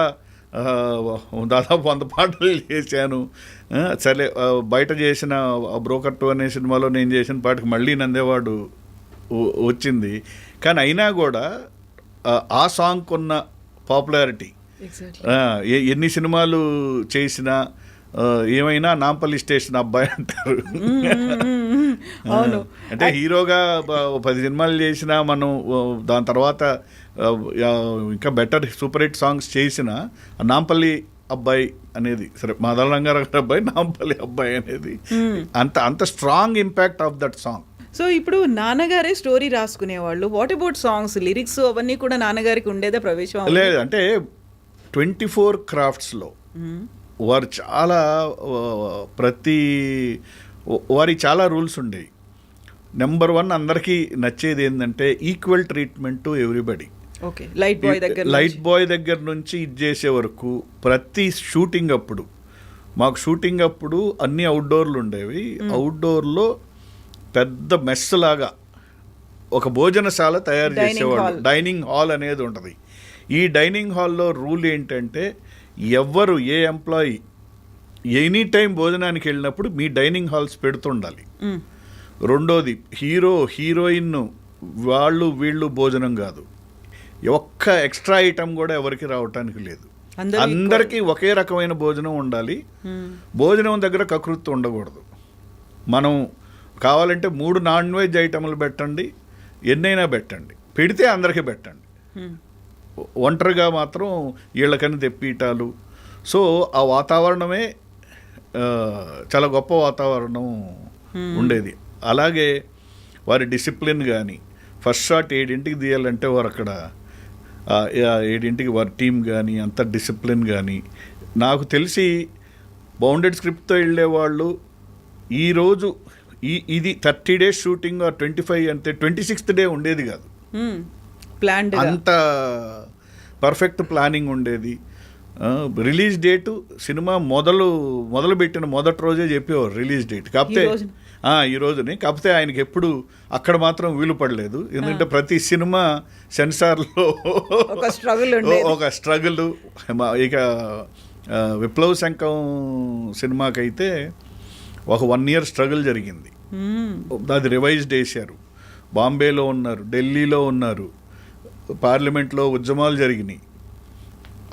దాదాపు 100 పాటలు చేశాను. సరే బయట చేసిన బ్రోకర్ 2 అనే సినిమాలో నేను చేసిన పాటకి మళ్ళీ నందేవాడు వచ్చింది. కానీ అయినా కూడా ఆ సాంగ్ ఉన్న పాపులారిటీ ఎన్ని సినిమాలు చేసినా ఏమైనా నాంపల్లి స్టేషన్ అబ్బాయి అంటారు. అంటే హీరోగా 10 సినిమాలు చేసినా మనం దాని తర్వాత ఇంకా బెటర్ సూపర్ హిట్ సాంగ్స్ చేసిన నాంపల్లి అబ్బాయి అనేది, సరే మాధవ రంగారావు అబ్బాయి, నాంపల్లి అబ్బాయి అనేది అంత strong impact of that song. So ఇప్పుడు నాన్నగారే స్టోరీ రాసుకునేవాళ్ళు. వాట్ అబౌట్ సాంగ్స్, లిరిక్స్ అవన్నీ కూడా నాన్నగారికి ఉండేదా ప్రవేశం? లేదు, అంటే 24 క్రాఫ్ట్స్లో వారు చాలా వారికి చాలా రూల్స్ ఉండేవి. నెంబర్ 1 అందరికీ నచ్చేది ఏంటంటే equal treatment to everybody. Light boy దగ్గర నుంచి ఇది చేసే వరకు ప్రతి షూటింగ్ అప్పుడు, మాకు షూటింగ్ అప్పుడు అన్ని అవుట్డోర్లు ఉండేవి. అవుట్డోర్లో పెద్ద మెస్ లాగా ఒక భోజనశాల తయారు చేసేవాళ్ళు. డైనింగ్ హాల్ అనేది ఉంటుంది. ఈ డైనింగ్ హాల్లో రూల్ ఏంటంటే ఎవ్వరు ఏ ఎంప్లాయీ ఎనీ టైం భోజనానికి వెళ్ళినప్పుడు మీ డైనింగ్ హాల్స్ పెడుతుండాలి. రెండోది, హీరోయిన్ వీళ్ళు భోజనం కాదు, ఒక్క ఎక్స్ట్రా ఐటమ్ కూడా ఎవరికి రావటానికి లేదు. అందరికీ ఒకే రకమైన భోజనం ఉండాలి. భోజనం దగ్గర కకృతి ఉండకూడదు. మనం కావాలంటే 3 నాన్ వెజ్ ఐటమ్లు పెట్టండి, ఎన్నైనా పెట్టండి, పెడితే అందరికీ పెట్టండి. ఒంటరిగా మాత్రం వీళ్ళకని తెప్పీటాలు. సో ఆ వాతావరణమే చాలా గొప్ప వాతావరణం ఉండేది. అలాగే వారి డిసిప్లిన్ కానీ, ఫస్ట్ షాట్ 7ంటికి తీయాలంటే వారు అక్కడ 7ంటికి వారి టీం కానీ అంత డిసిప్లిన్ కానీ, నాకు తెలిసి బౌండెడ్ స్క్రిప్ట్తో వెళ్ళేవాళ్ళు ఈరోజు ఇది 30 days షూటింగ్ 25 అంటే 26th day ఉండేది కాదు. ప్లాన్డ్ అంత పర్ఫెక్ట్ ప్లానింగ్ ఉండేది. రిలీజ్ డేటు సినిమా మొదలు పెట్టిన మొదటి రోజే చెప్పేవారు రిలీజ్ డేట్. కాకపోతే ఈ రోజుని కాకపోతే ఆయనకి ఎప్పుడు అక్కడ మాత్రం వీలు పడలేదు. ఎందుకంటే ప్రతి సినిమా సెన్సార్లో ఒక స్ట్రగుల్. ఇక విప్లవ శంఖం సినిమాకైతే ఒక 1 year స్ట్రగుల్ జరిగింది. అది రివైజ్డ్ వేశారు. బాంబేలో ఉన్నారు, ఢిల్లీలో ఉన్నారు, పార్లమెంట్లో ఉద్యమాలు జరిగినాయి.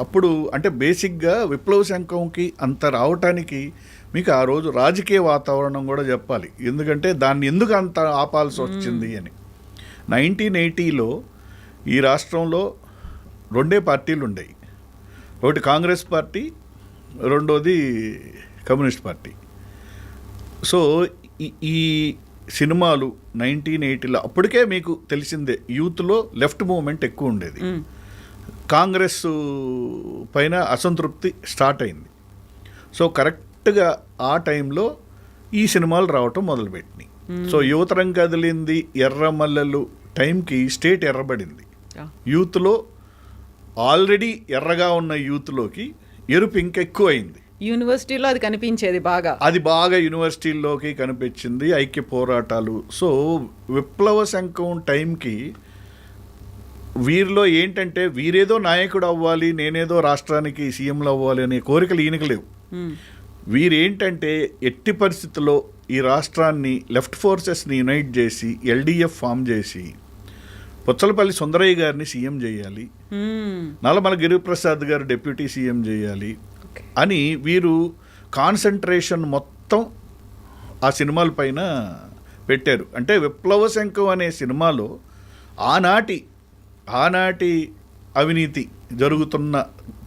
అప్పుడు అంటే బేసిక్గా విప్లవ శంఖంకి అంత రావటానికి మీకు ఆ రోజు రాజకీయ వాతావరణం కూడా చెప్పాలి. ఎందుకంటే దాన్ని ఎందుకు అంత ఆపాల్సి వచ్చింది అని. 1980లో ఈ రాష్ట్రంలో 2 పార్టీలు ఉండేవి. ఒకటి కాంగ్రెస్ పార్టీ, రెండోది కమ్యూనిస్ట్ పార్టీ. సో ఈ సినిమాలు 1980లో అప్పటికే మీకు తెలిసిందే యూత్లో లెఫ్ట్ మూవ్మెంట్ ఎక్కువ ఉండేది. కాంగ్రెస్ పైన అసంతృప్తి స్టార్ట్ అయింది. సో కరెక్ట్గా ఆ టైంలో ఈ సినిమాలు రావటం మొదలుపెట్టినాయి. సో యువతరం కదిలింది ఎర్రమల్లెలు టైంకి స్టేట్ ఎర్రబడింది. యూత్లో ఆల్రెడీ ఎర్రగా ఉన్న యూత్లోకి ఎరుపు ఇంకెక్కువ అయింది. యూనివర్సిటీలో అది కనిపించేది అది బాగా యూనివర్సిటీల్లోకి కనిపించింది. ఐక్య పోరాటాలు. సో విప్లవ శంఖం టైంకి వీరిలో ఏంటంటే వీరేదో నాయకుడు అవ్వాలి, నేనేదో రాష్ట్రానికి సీఎంలు అవ్వాలి అనే కోరికలు ఈయనకు లేవు. వీరేంటంటే ఎట్టి పరిస్థితుల్లో ఈ రాష్ట్రాన్ని లెఫ్ట్ ఫోర్సెస్ని యునైట్ చేసి ఎల్డిఎఫ్ ఫామ్ చేసి పుచ్చలపల్లి సుందరయ్య గారిని సీఎం చేయాలి, నల్లమల గిరిప్రసాద్ గారు డిప్యూటీ సీఎం చేయాలి అని వీరు కాన్సన్ట్రేషన్ మొత్తం ఆ సినిమాల పైన పెట్టారు. అంటే విప్లవ శంఖం అనే సినిమాలో ఆనాటి అవినీతి జరుగుతున్న,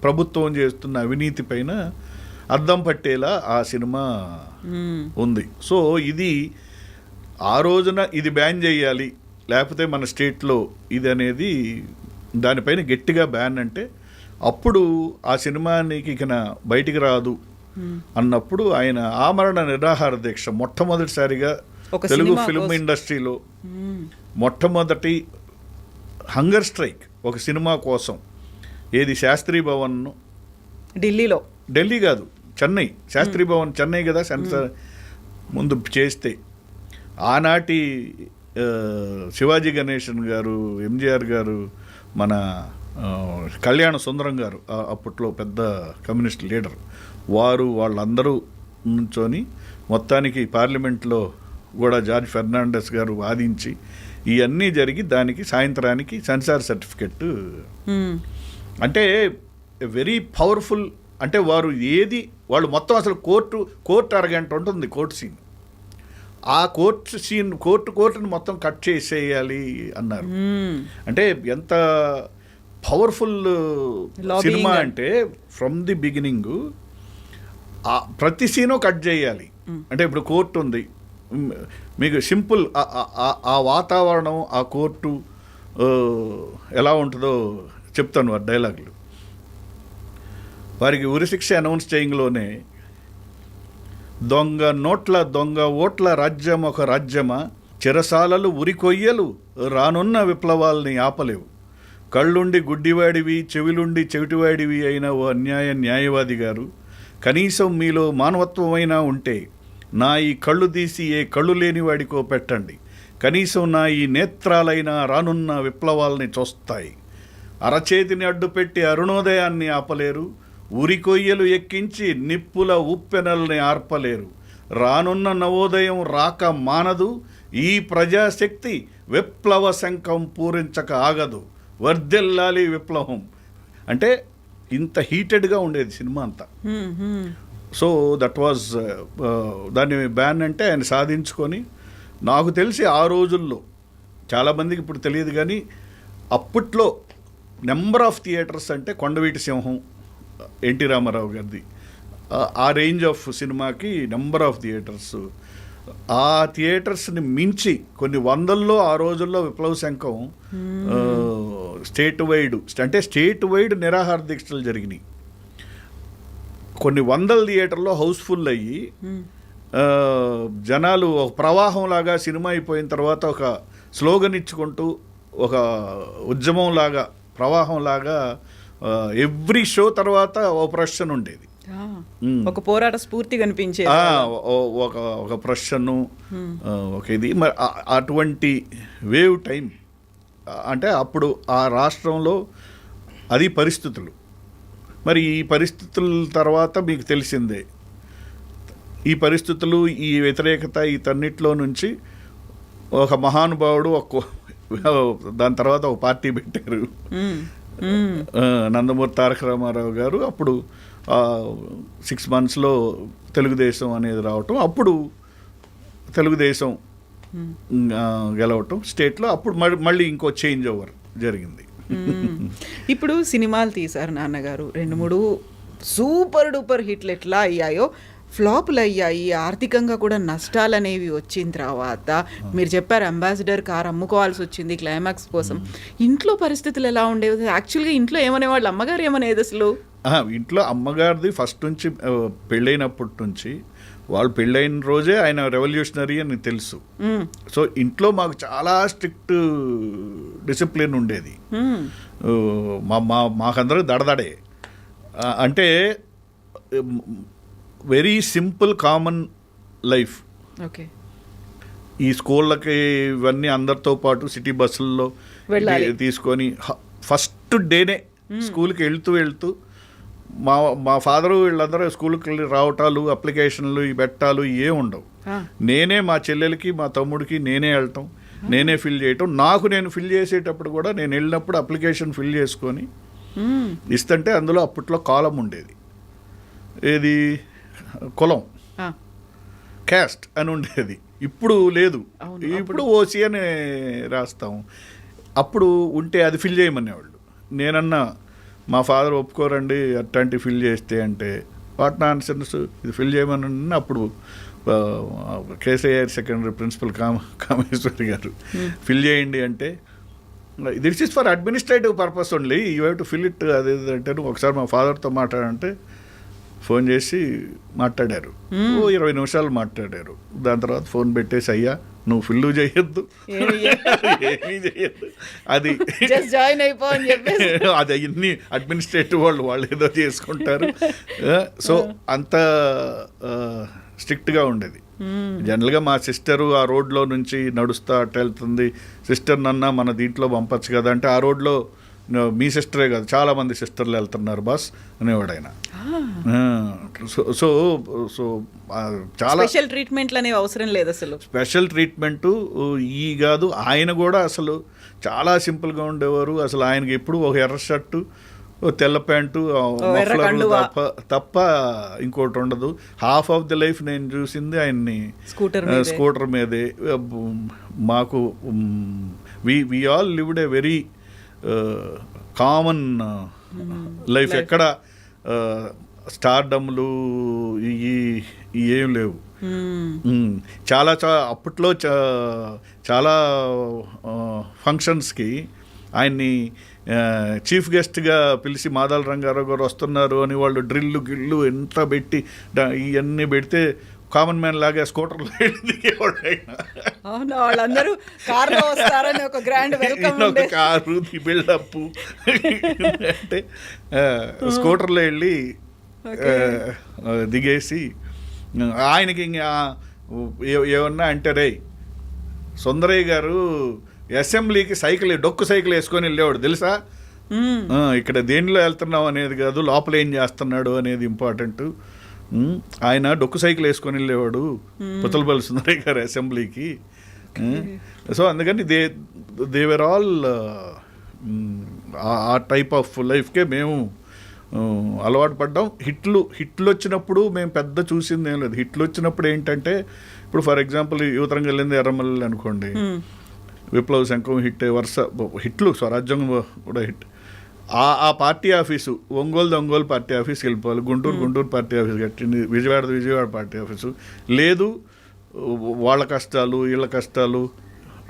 ప్రభుత్వం చేస్తున్న అవినీతి పైన అద్దం పట్టేలా ఆ సినిమా ఉంది. సో ఇది ఆ రోజున ఇది బ్యాన్ చేయాలి, లేకపోతే మన స్టేట్లో ఇది అనేది దానిపైన గట్టిగా బ్యాన్ అంటే అప్పుడు ఆ సినిమానికి ఇక బయటికి రాదు అన్నప్పుడు ఆయన ఆమరణ నిరాహార దీక్ష మొట్టమొదటిసారిగా తెలుగు ఫిల్మ్ ఇండస్ట్రీలో మొట్టమొదటి హంగర్ స్ట్రైక్ ఒక సినిమా కోసం. ఏది శాస్త్రీ భవన్ ఢిల్లీ కాదు, చెన్నై. శాస్త్రీ భవన్ చెన్నై కదా, సెన్సార్ ముందు చేస్తే ఆనాటి శివాజీ గణేశన్ గారు, ఎంజిఆర్ గారు, మన కళ్యాణ సుందరం గారు అప్పట్లో పెద్ద కమ్యూనిస్ట్ లీడర్, వాళ్ళందరూ నుంచొని మొత్తానికి పార్లమెంట్లో కూడా జార్జ్ ఫెర్నాండెస్ గారు వాదించి ఇవన్నీ జరిగి దానికి సాయంత్రానికి సెన్సార్ సర్టిఫికెట్. అంటే వెరీ పవర్ఫుల్. అంటే వాళ్ళు మొత్తం అసలు కోర్టు అరగంట ఉంటుంది కోర్టు సీన్. ఆ కోర్టుని మొత్తం కట్ చేసేయాలి అన్నారు. అంటే ఎంత పవర్ఫుల్ సినిమా అంటే ఫ్రమ్ ది బిగినింగ్ ప్రతి సీను కట్ చేయాలి. అంటే ఇప్పుడు కోర్టు ఉంది, మీకు సింపుల్ ఆ వాతావరణం, ఆ కోర్టు ఎలా ఉంటుందో చెప్తాను. ఆ డైలాగులు వారికి ఉరిశిక్ష అనౌన్స్ చేయంలోనే, దొంగ నోట్ల దొంగ ఓట్ల రాజ్యం ఒక రాజ్యమా, చెరసాలలు ఉరికొయ్యలు రానున్న విప్లవాల్ని ఆపలేవు, కళ్ళుండి గుడ్డివాడివి చెవిలుండి చెవిటివాడివి అయిన ఓ న్యాయవాది గారు, కనీసం మీలో మానవత్వమైనా ఉంటే నా ఈ కళ్ళు తీసి ఏ కళ్ళు లేని వాడికో పెట్టండి, కనీసం నా ఈ నేత్రాలైనా రానున్న విప్లవాల్ని చూస్తాయి, అరచేతిని అడ్డుపెట్టి అరుణోదయాన్ని ఆపలేరు, ఉరికొయ్యలు ఎక్కించి నిప్పుల ఉప్పెనల్ని ఆర్పలేరు, రానున్న నవోదయం రాక మానదు, ఈ ప్రజాశక్తి విప్లవ శంఖం పూరించక ఆగదు, వర్ధిల్లాలి విప్లవం. అంటే ఇంత హీటెడ్గా ఉండేది సినిమా అంతా. సో దట్ వాజ్ దాన్ని బ్యాన్ అంటే ఆయన సాధించుకొని, నాకు తెలిసి ఆ రోజుల్లో చాలామందికి ఇప్పుడు తెలియదు కానీ అప్పట్లో నెంబర్ ఆఫ్ థియేటర్స్ అంటే కొండవీటి సింహం, ఎన్టీ రామారావు గారిది, ఆ రేంజ్ ఆఫ్ సినిమాకి నెంబర్ ఆఫ్ థియేటర్స్. ఆ థియేటర్స్ని మించి కొన్ని వందల్లో ఆ రోజుల్లో విప్లవ శంఖం స్టేట్ వైడ్ నిరాహార దీక్షలు జరిగినాయి. కొన్ని వందల థియేటర్లో హౌస్ఫుల్ అయ్యి జనాలు ఒక ప్రవాహంలాగా సినిమా అయిపోయిన తర్వాత ఒక స్లోగన్ ఇచ్చుకుంటూ ఒక ఉద్యమంలాగా ప్రవాహంలాగా ఎవ్రీ షో తర్వాత ఓ ప్రశ్న ఉండేది, ఒక పోరాట స్ఫూర్తి కనిపించే ఒక ప్రశ్న, ఒక ఇది. మరి అటువంటి వేవ్ టైం అంటే అప్పుడు ఆ రాష్ట్రంలో అది పరిస్థితులు. మరి ఈ పరిస్థితుల తర్వాత మీకు తెలిసిందే, ఈ పరిస్థితులు, ఈ వ్యతిరేకత, ఈతన్నిటిలో నుంచి ఒక మహానుభావుడు దాని తర్వాత ఒక పార్టీ పెట్టారు, నందమూరి తారక రామారావు గారు. అప్పుడు 6 monthsలో తెలుగుదేశం అనేది రావటం, అప్పుడు తెలుగుదేశం గెలవటం స్టేట్లో. అప్పుడు మళ్ళీ ఇంకో చేంజ్ ఓవర్ జరిగింది. ఇప్పుడు సినిమాలు తీశారు నాన్నగారు, 2-3 సూపర్ డూపర్ హిట్లు ఎట్లా అయ్యాయో ఫ్లాపులు అయ్యాయి, ఆర్థికంగా కూడా నష్టాలు అనేవి వచ్చిన తర్వాత మీరు చెప్పారు అంబాసిడర్ కార్ అమ్ముకోవాల్సి వచ్చింది క్లైమాక్స్ కోసం. ఇంట్లో పరిస్థితులు ఎలా ఉండేవి? యాక్చువల్గా ఇంట్లో ఏమనేవాళ్ళు, అమ్మగారు ఏమనేది అసలు? ఇంట్లో అమ్మగారిది ఫస్ట్ నుంచి పెళ్ళైనప్పటి నుంచి, వాళ్ళు పెళ్ళైన రోజే ఆయన రెవల్యూషనరీ అని తెలుసు. సో ఇంట్లో మాకు చాలా స్ట్రిక్ట్ డిసిప్లిన్ ఉండేది. మాకందరూ దడదడే, అంటే very simple common life. Okay, ఈ స్కూళ్ళకి ఇవన్నీ అందరితో పాటు సిటీ బస్సుల్లో తీసుకొని ఫస్ట్ డేనే స్కూల్కి వెళ్తూ మా ఫాదరు వీళ్ళందరూ స్కూల్కి వెళ్ళి రావటాలు, అప్లికేషన్లు పెట్టాలు ఏం ఉండవు. నేనే మా చెల్లెలకి మా తమ్ముడికి నేనే వెళ్ళటం, నేనే ఫిల్ చేయటం. నేను ఫిల్ చేసేటప్పుడు కూడా నేను వెళ్ళినప్పుడు అప్లికేషన్ ఫిల్ చేసుకొని ఇస్తుంటే అందులో అప్పట్లో కాలం ఉండేది, ఏది కులం, క్యాస్ట్ అని ఉండేది. ఇప్పుడు లేదు, ఇప్పుడు ఓసీ అని రాస్తాం. అప్పుడు ఉంటే అది ఫిల్ చేయమనేవాళ్ళు. నేనన్నా మా ఫాదర్ ఒప్పుకోరండి అట్లాంటి ఫిల్ చేస్తే అంటే, వాట్ నాన్ సెన్స్, ఇది ఫిల్ చేయమని. అప్పుడు కేసీఆర్ సెకండరీ ప్రిన్సిపల్ కామేశ్వరి గారు ఫిల్ చేయండి అంటే, this is for administrative purpose only, you have to fill it అది అంటే. ఒకసారి మా ఫాదర్తో మాట్లాడంటే ఫోన్ చేసి మాట్లాడారు, 20 నిమిషాలు మాట్లాడారు. దాని తర్వాత ఫోన్ పెట్టేసి, అయ్యా నువ్వు ఫిల్ చేయొద్దు, ఏమీ చేయొద్దు, అది జాయిన్ అయిపో అని చెప్పేసి, అది అన్ని అడ్మినిస్ట్రేటివ్ వాళ్ళు ఏదో చేసుకుంటారు. సో అంత స్ట్రిక్ట్గా ఉండేది. జనరల్గా మా సిస్టరు ఆ రోడ్లో నుంచి నడుస్తా అట్ట వెళ్తుంది, సిస్టర్ నన్నా మన దీంట్లో పంపచ్చు కదా అంటే, ఆ రోడ్లో మీ సిస్టరే కాదు చాలా మంది సిస్టర్లు వెళ్తున్నారు బాస్ అనేవాడు ఆయన. సో సో చాలా స్పెషల్ ట్రీట్మెంట్లు అనేవి అవసరం లేదు అసలు. స్పెషల్ ట్రీట్మెంటు ఈ కాదు, ఆయన కూడా అసలు చాలా సింపుల్గా ఉండేవారు. అసలు ఆయనకి ఎప్పుడు ఒక ఎర్ర షర్టు, తెల్ల ప్యాంటు, తప్ప ఇంకోటి ఉండదు. హాఫ్ ఆఫ్ ది లైఫ్ నేను చూసింది ఆయన్ని స్కూటర్ మీదే. మాకు we all lived a very common life. ఎక్కడ స్టార్డమ్లు ఏం లేవు. చాలా అప్పట్లో చాలా ఫంక్షన్స్కి ఆయన్ని చీఫ్ గెస్ట్గా పిలిచి మాదాల రంగారావు గారు వస్తున్నారు అని వాళ్ళు గిల్లు ఎంత పెట్టి ఇవన్నీ పెడితే కామన్ మ్యాన్ లాగా స్కూటర్లో దిగేవాడు ఆయన. వాళ్ళందరూ కారులో వస్తారని ఒక గ్రాండ్ వెల్కమ్, కారు బిల్డప్ అంటే స్కూటర్లో వెళ్ళి దిగేసి ఆయనకి ఇంకా ఏమన్నా అంటే, రే సుందరయ్య గారు అసెంబ్లీకి డొక్కు సైకిల్ వేసుకొని వెళ్ళేవాడు తెలుసా, ఇక్కడ దేనిలో వెళ్తున్నావు అనేది కాదు, లోపల ఏం చేస్తున్నాడు అనేది ఇంపార్టెంట్. ఆయన డొక్కు సైకిల్ వేసుకొని వెళ్ళేవాడు పుతలపల్లి సుందరయ్య గారు అసెంబ్లీకి. సో అందుకని దే వర్ ఆల్ ఆ టైప్ ఆఫ్ లైఫ్కే మేము అలవాటు పడ్డాం. హిట్లు వచ్చినప్పుడు మేము పెద్ద చూసింది ఏం లేదు. హిట్లు వచ్చినప్పుడు ఏంటంటే, ఇప్పుడు ఫర్ ఎగ్జాంపుల్ యువతరంగా వెళ్ళింది ఎర్రమల్లి అనుకోండి, విప్లవ శంఖం హిట్, వరుస హిట్లు, స్వరాజ్యం కూడా హిట్. ఆ పార్టీ ఆఫీసు ఒంగోలు పార్టీ ఆఫీస్కి వెళ్ళిపోవాలి, గుంటూరు పార్టీ ఆఫీస్ కట్టింది, విజయవాడ పార్టీ ఆఫీసు లేదు. వాళ్ళ కష్టాలు వీళ్ళ కష్టాలు,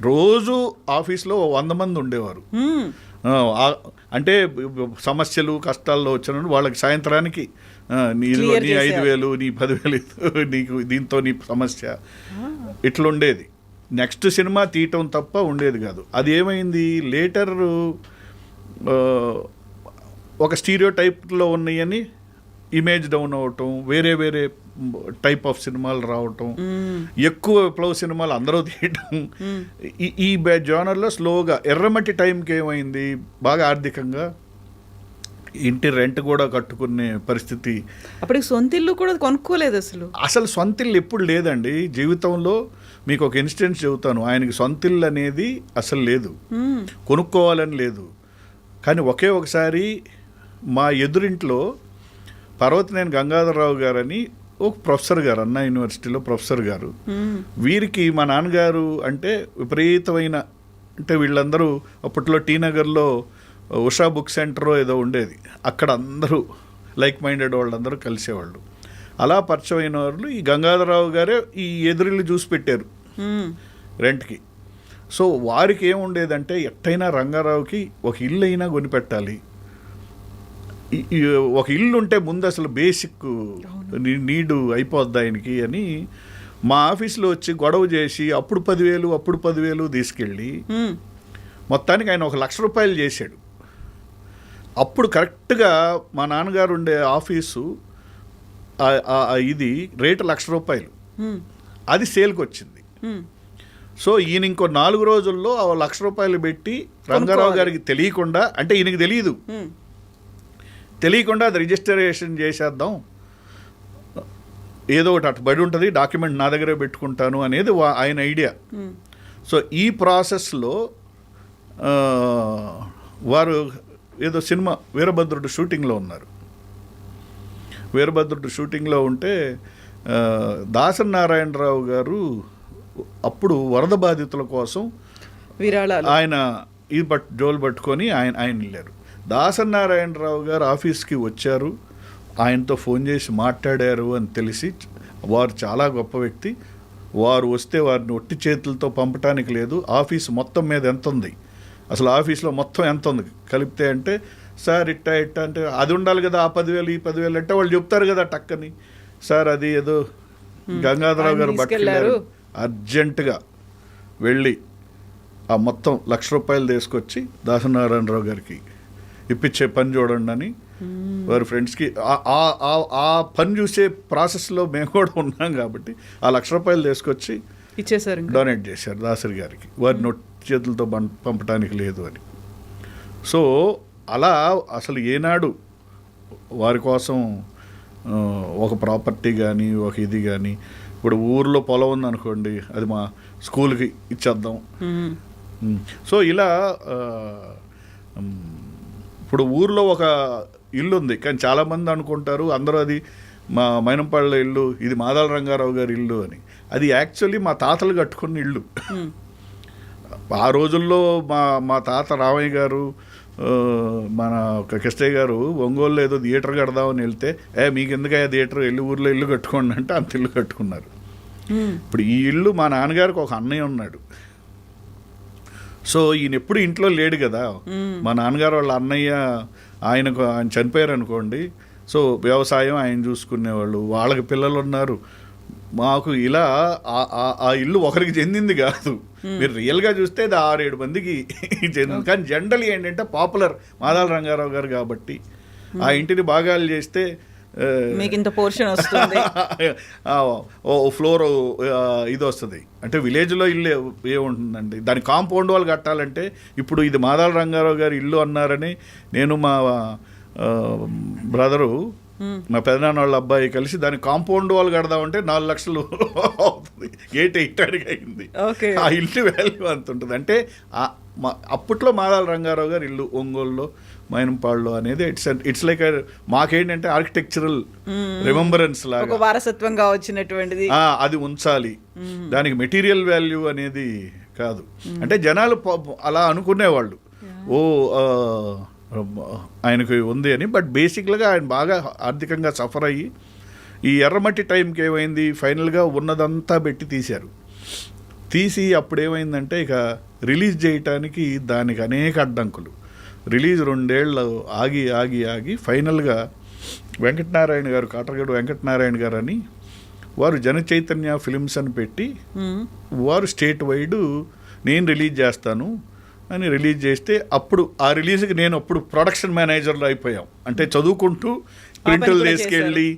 రోజు ఆఫీస్లో 100 మంది ఉండేవారు. అంటే సమస్యలు కష్టాల్లో వచ్చినప్పుడు వాళ్ళకి సాయంత్రానికి నీ 5,000 నీ 10,000 నీకు దీంతో నీ సమస్య ఇట్లుండేది. నెక్స్ట్ సినిమా తీయటం తప్ప ఉండేది కాదు. అది ఏమైంది లేటర్ ఒక స్టీరియో టైప్లో ఉన్నాయని ఇమేజ్ డౌన్ అవటం, వేరే టైప్ ఆఫ్ సినిమాలు రావటం, ఎక్కువ విప్లవ సినిమాలు అందరూ తీయటం, ఈ జోనర్లో స్లోగా ఎర్రమట్టి టైంకి ఏమైంది బాగా ఆర్థికంగా ఇంటి రెంట్ కూడా కట్టుకునే పరిస్థితి. అప్పటికి సొంత ఇల్లు కూడా కొనుక్కోలేదు అసలు సొంత ఇల్లు ఎప్పుడు లేదండి జీవితంలో. మీకు ఒక ఇన్సిడెంట్ చెబుతాను. ఆయనకి సొంత ఇల్లు అనేది అసలు లేదు, కొనుక్కోవాలని లేదు. కానీ ఒకే ఒకసారి మా ఎదురింట్లో పర్వతనేని గంగాధరరావు గారని ఒక ప్రొఫెసర్ గారు, అన్నా యూనివర్సిటీలో ప్రొఫెసర్ గారు, వీరికి మా నాన్నగారు అంటే విపరీతమైన, అంటే వీళ్ళందరూ అప్పట్లో టీ నగర్లో ఉషా బుక్ సెంటర్ ఏదో ఉండేది, అక్కడ అందరూ లైక్ మైండెడ్ వాళ్ళందరూ కలిసేవాళ్ళు. అలా పరిచయం అయిన వాళ్ళు ఈ గంగాధరరావు గారే ఈ ఎదురిల్లు చూసి పెట్టారు రెంట్కి. సో వారికి ఏముండేదంటే ఎట్టయినా రంగారావుకి ఒక ఇల్లు అయినా కొనిపెట్టాలి, ఒక ఇల్లు ఉంటే ముందు అసలు బేసిక్ నీడు అయిపోద్ది ఆయనకి అని మా ఆఫీస్లో వచ్చి గొడవ చేసి అప్పుడు 10,000 తీసుకెళ్ళి మొత్తానికి ఆయన 1,00,000 రూపాయలు చేశాడు. అప్పుడు కరెక్ట్గా మా నాన్నగారు ఉండే ఆఫీసు ఇది రేటు 1,00,000 రూపాయలు, అది సేల్కి వచ్చింది. సో ఈయన ఇంకో 4 రోజుల్లో 1,00,000 రూపాయలు పెట్టి రంగారావు గారికి తెలియకుండా, అంటే ఈయనకి తెలియకుండా అది రిజిస్ట్రేషన్ చేసేద్దాం, ఏదో ఒకటి అటు బడి ఉంటుంది, డాక్యుమెంట్ నా దగ్గరే పెట్టుకుంటాను అనేది ఆయన ఐడియా. సో ఈ ప్రాసెస్లో వారు ఏదో సినిమా వీరభద్రుడు షూటింగ్లో ఉన్నారు. వీరభద్రుడు షూటింగ్లో ఉంటే దాసరి నారాయణరావు గారు అప్పుడు వరద బాధితుల కోసం ఆయన ఈ జోలు పట్టుకొని ఆయన వెళ్ళారు. దాసరి నారాయణరావు గారు ఆఫీస్కి వచ్చారు, ఆయనతో ఫోన్ చేసి మాట్లాడారు అని తెలిసి, వారు చాలా గొప్ప వ్యక్తి, వారు వస్తే వారిని ఒట్టి చేతులతో పంపటానికి లేదు, ఆఫీసు మొత్తం మీద ఎంత ఉంది, అసలు ఆఫీస్లో మొత్తం ఎంత ఉంది కలిపితే అంటే, సార్ ఇట్ట అంటే అది ఉండాలి కదా, ఆ 10,000 ఈ 10,000 అంటే వాళ్ళు చెప్తారు కదా టక్కని, సార్ అది ఏదో గంగాధరరావు గారు పట్టుకెళ్ళారు, అర్జెంటుగా వెళ్ళి ఆ మొత్తం 1,00,000 రూపాయలు తీసుకొచ్చి దాసనారాయణరావు గారికి ఇప్పించే పని చూడండి అని వారి ఫ్రెండ్స్కి, ఆ పని చూసే ప్రాసెస్లో మేము కూడా ఉన్నాం కాబట్టి ఆ 1,00,000 రూపాయలు తీసుకొచ్చి ఇచ్చేసారు, డొనేట్ చేశారు దాసరి గారికి, వారి నొట్టి చేతులతో పంపడానికి లేదు అని. సో అలా అసలు ఏనాడు వారి కోసం ఒక ప్రాపర్టీ కానీ ఒక ఇది కానీ, ఇప్పుడు ఊర్లో పొలం ఉందనుకోండి, అది మా స్కూల్కి ఇచ్చేద్దాం. సో ఇలా ఇప్పుడు ఊర్లో ఒక ఇల్లు ఉంది, కానీ చాలామంది అనుకుంటారు అందరూ అది మా మైనంపాళ్ళ ఇల్లు, ఇది మాదాల రంగారావు గారి ఇల్లు అని. అది యాక్చువల్లీ మా తాతలు కట్టుకున్న ఇల్లు. ఆ రోజుల్లో మా తాత రామయ్య గారు, మన కృష్ణయ్య గారు ఒంగోలులో ఏదో థియేటర్ కడదామని వెళ్తే, మీకు ఎందుకయ్యా థియేటర్, వెళ్ళి ఊర్లో ఇల్లు కట్టుకోండి అంటే అంత ఇల్లు కట్టుకున్నారు. ఇప్పుడు ఈ ఇల్లు మా నాన్నగారికి ఒక అన్నయ్య ఉన్నాడు. సో ఈయన ఎప్పుడు ఇంట్లో లేడు కదా, మా నాన్నగారు వాళ్ళ అన్నయ్య ఆయన చనిపోయారు అనుకోండి, సో వ్యవసాయం ఆయన చూసుకునేవాళ్ళు, వాళ్ళకి పిల్లలు ఉన్నారు. మాకు ఇలా ఆ ఇల్లు ఒకరికి చెందింది కాదు, మీరు రియల్గా చూస్తే అది 6-7 మందికి చెందింది. కానీ జనరల్ ఏంటంటే పాపులర్ మాదాల రంగారావు గారు కాబట్టి ఆ ఇంటిని భాగాలు చేస్తే మీకు ఇంత పోర్షన్ వస్తుంది, ఫ్లోర్ ఇది వస్తుంది. అంటే విలేజ్లో ఇల్లు ఏముంటుందండి, దాని కాంపౌండ్ వాళ్ళు కట్టాలంటే, ఇప్పుడు ఇది మాదాల రంగారావు గారి ఇల్లు అన్నారని నేను మా బ్రదరు మా పెదనాన్న వాళ్ళ అబ్బాయి కలిసి దాని కాంపౌండ్ వాళ్ళు కడదామంటే 4 లక్షలు అవుతుంది, 8 అడిగి అయింది. ఆ ఇల్లు వాల్యూ అంత ఉంటుంది. అంటే అప్పట్లో మాదాల రంగారావు గారు ఇల్లు ఒంగోలులో మైనంపాడులో అనేది ఇట్స్ లైక్ మాకేంటంటే ఆర్కిటెక్చరల్ రిమెంబరెన్స్ లాగా, వారసత్వంగా వచ్చినటువంటిది, అది ఉంచాలి, దానికి మెటీరియల్ వాల్యూ అనేది కాదు. అంటే జనాలు అలా అనుకునేవాళ్ళు, ఆయనకు ఉంది అని. బట్ బేసిక్గా ఆయన బాగా ఆర్థికంగా సఫర్ అయ్యి ఈ ఎర్రమట్టి టైంకి ఏమైంది, ఫైనల్గా ఉన్నదంతా పెట్టి తీసి అప్పుడు ఏమైందంటే ఇక రిలీజ్ చేయటానికి దానికి అనేక అడ్డంకులు. రిలీజ్ 2 ఏళ్ళు ఆగి ఫైనల్గా వెంకటనారాయణ గారు, కాటరగడ్డ వెంకటనారాయణ గారు అని వారు జనచైతన్య ఫిలిమ్స్ అని పెట్టి వారు స్టేట్ వైడ్ నేను రిలీజ్ చేస్తాను అని రిలీజ్ చేస్తే అప్పుడు ఆ రిలీజ్కి నేను అప్పుడు ప్రొడక్షన్ మేనేజర్లో అయిపోయాం. అంటే చదువుకుంటూ ప్రింట్లు తీసుకెళ్ళి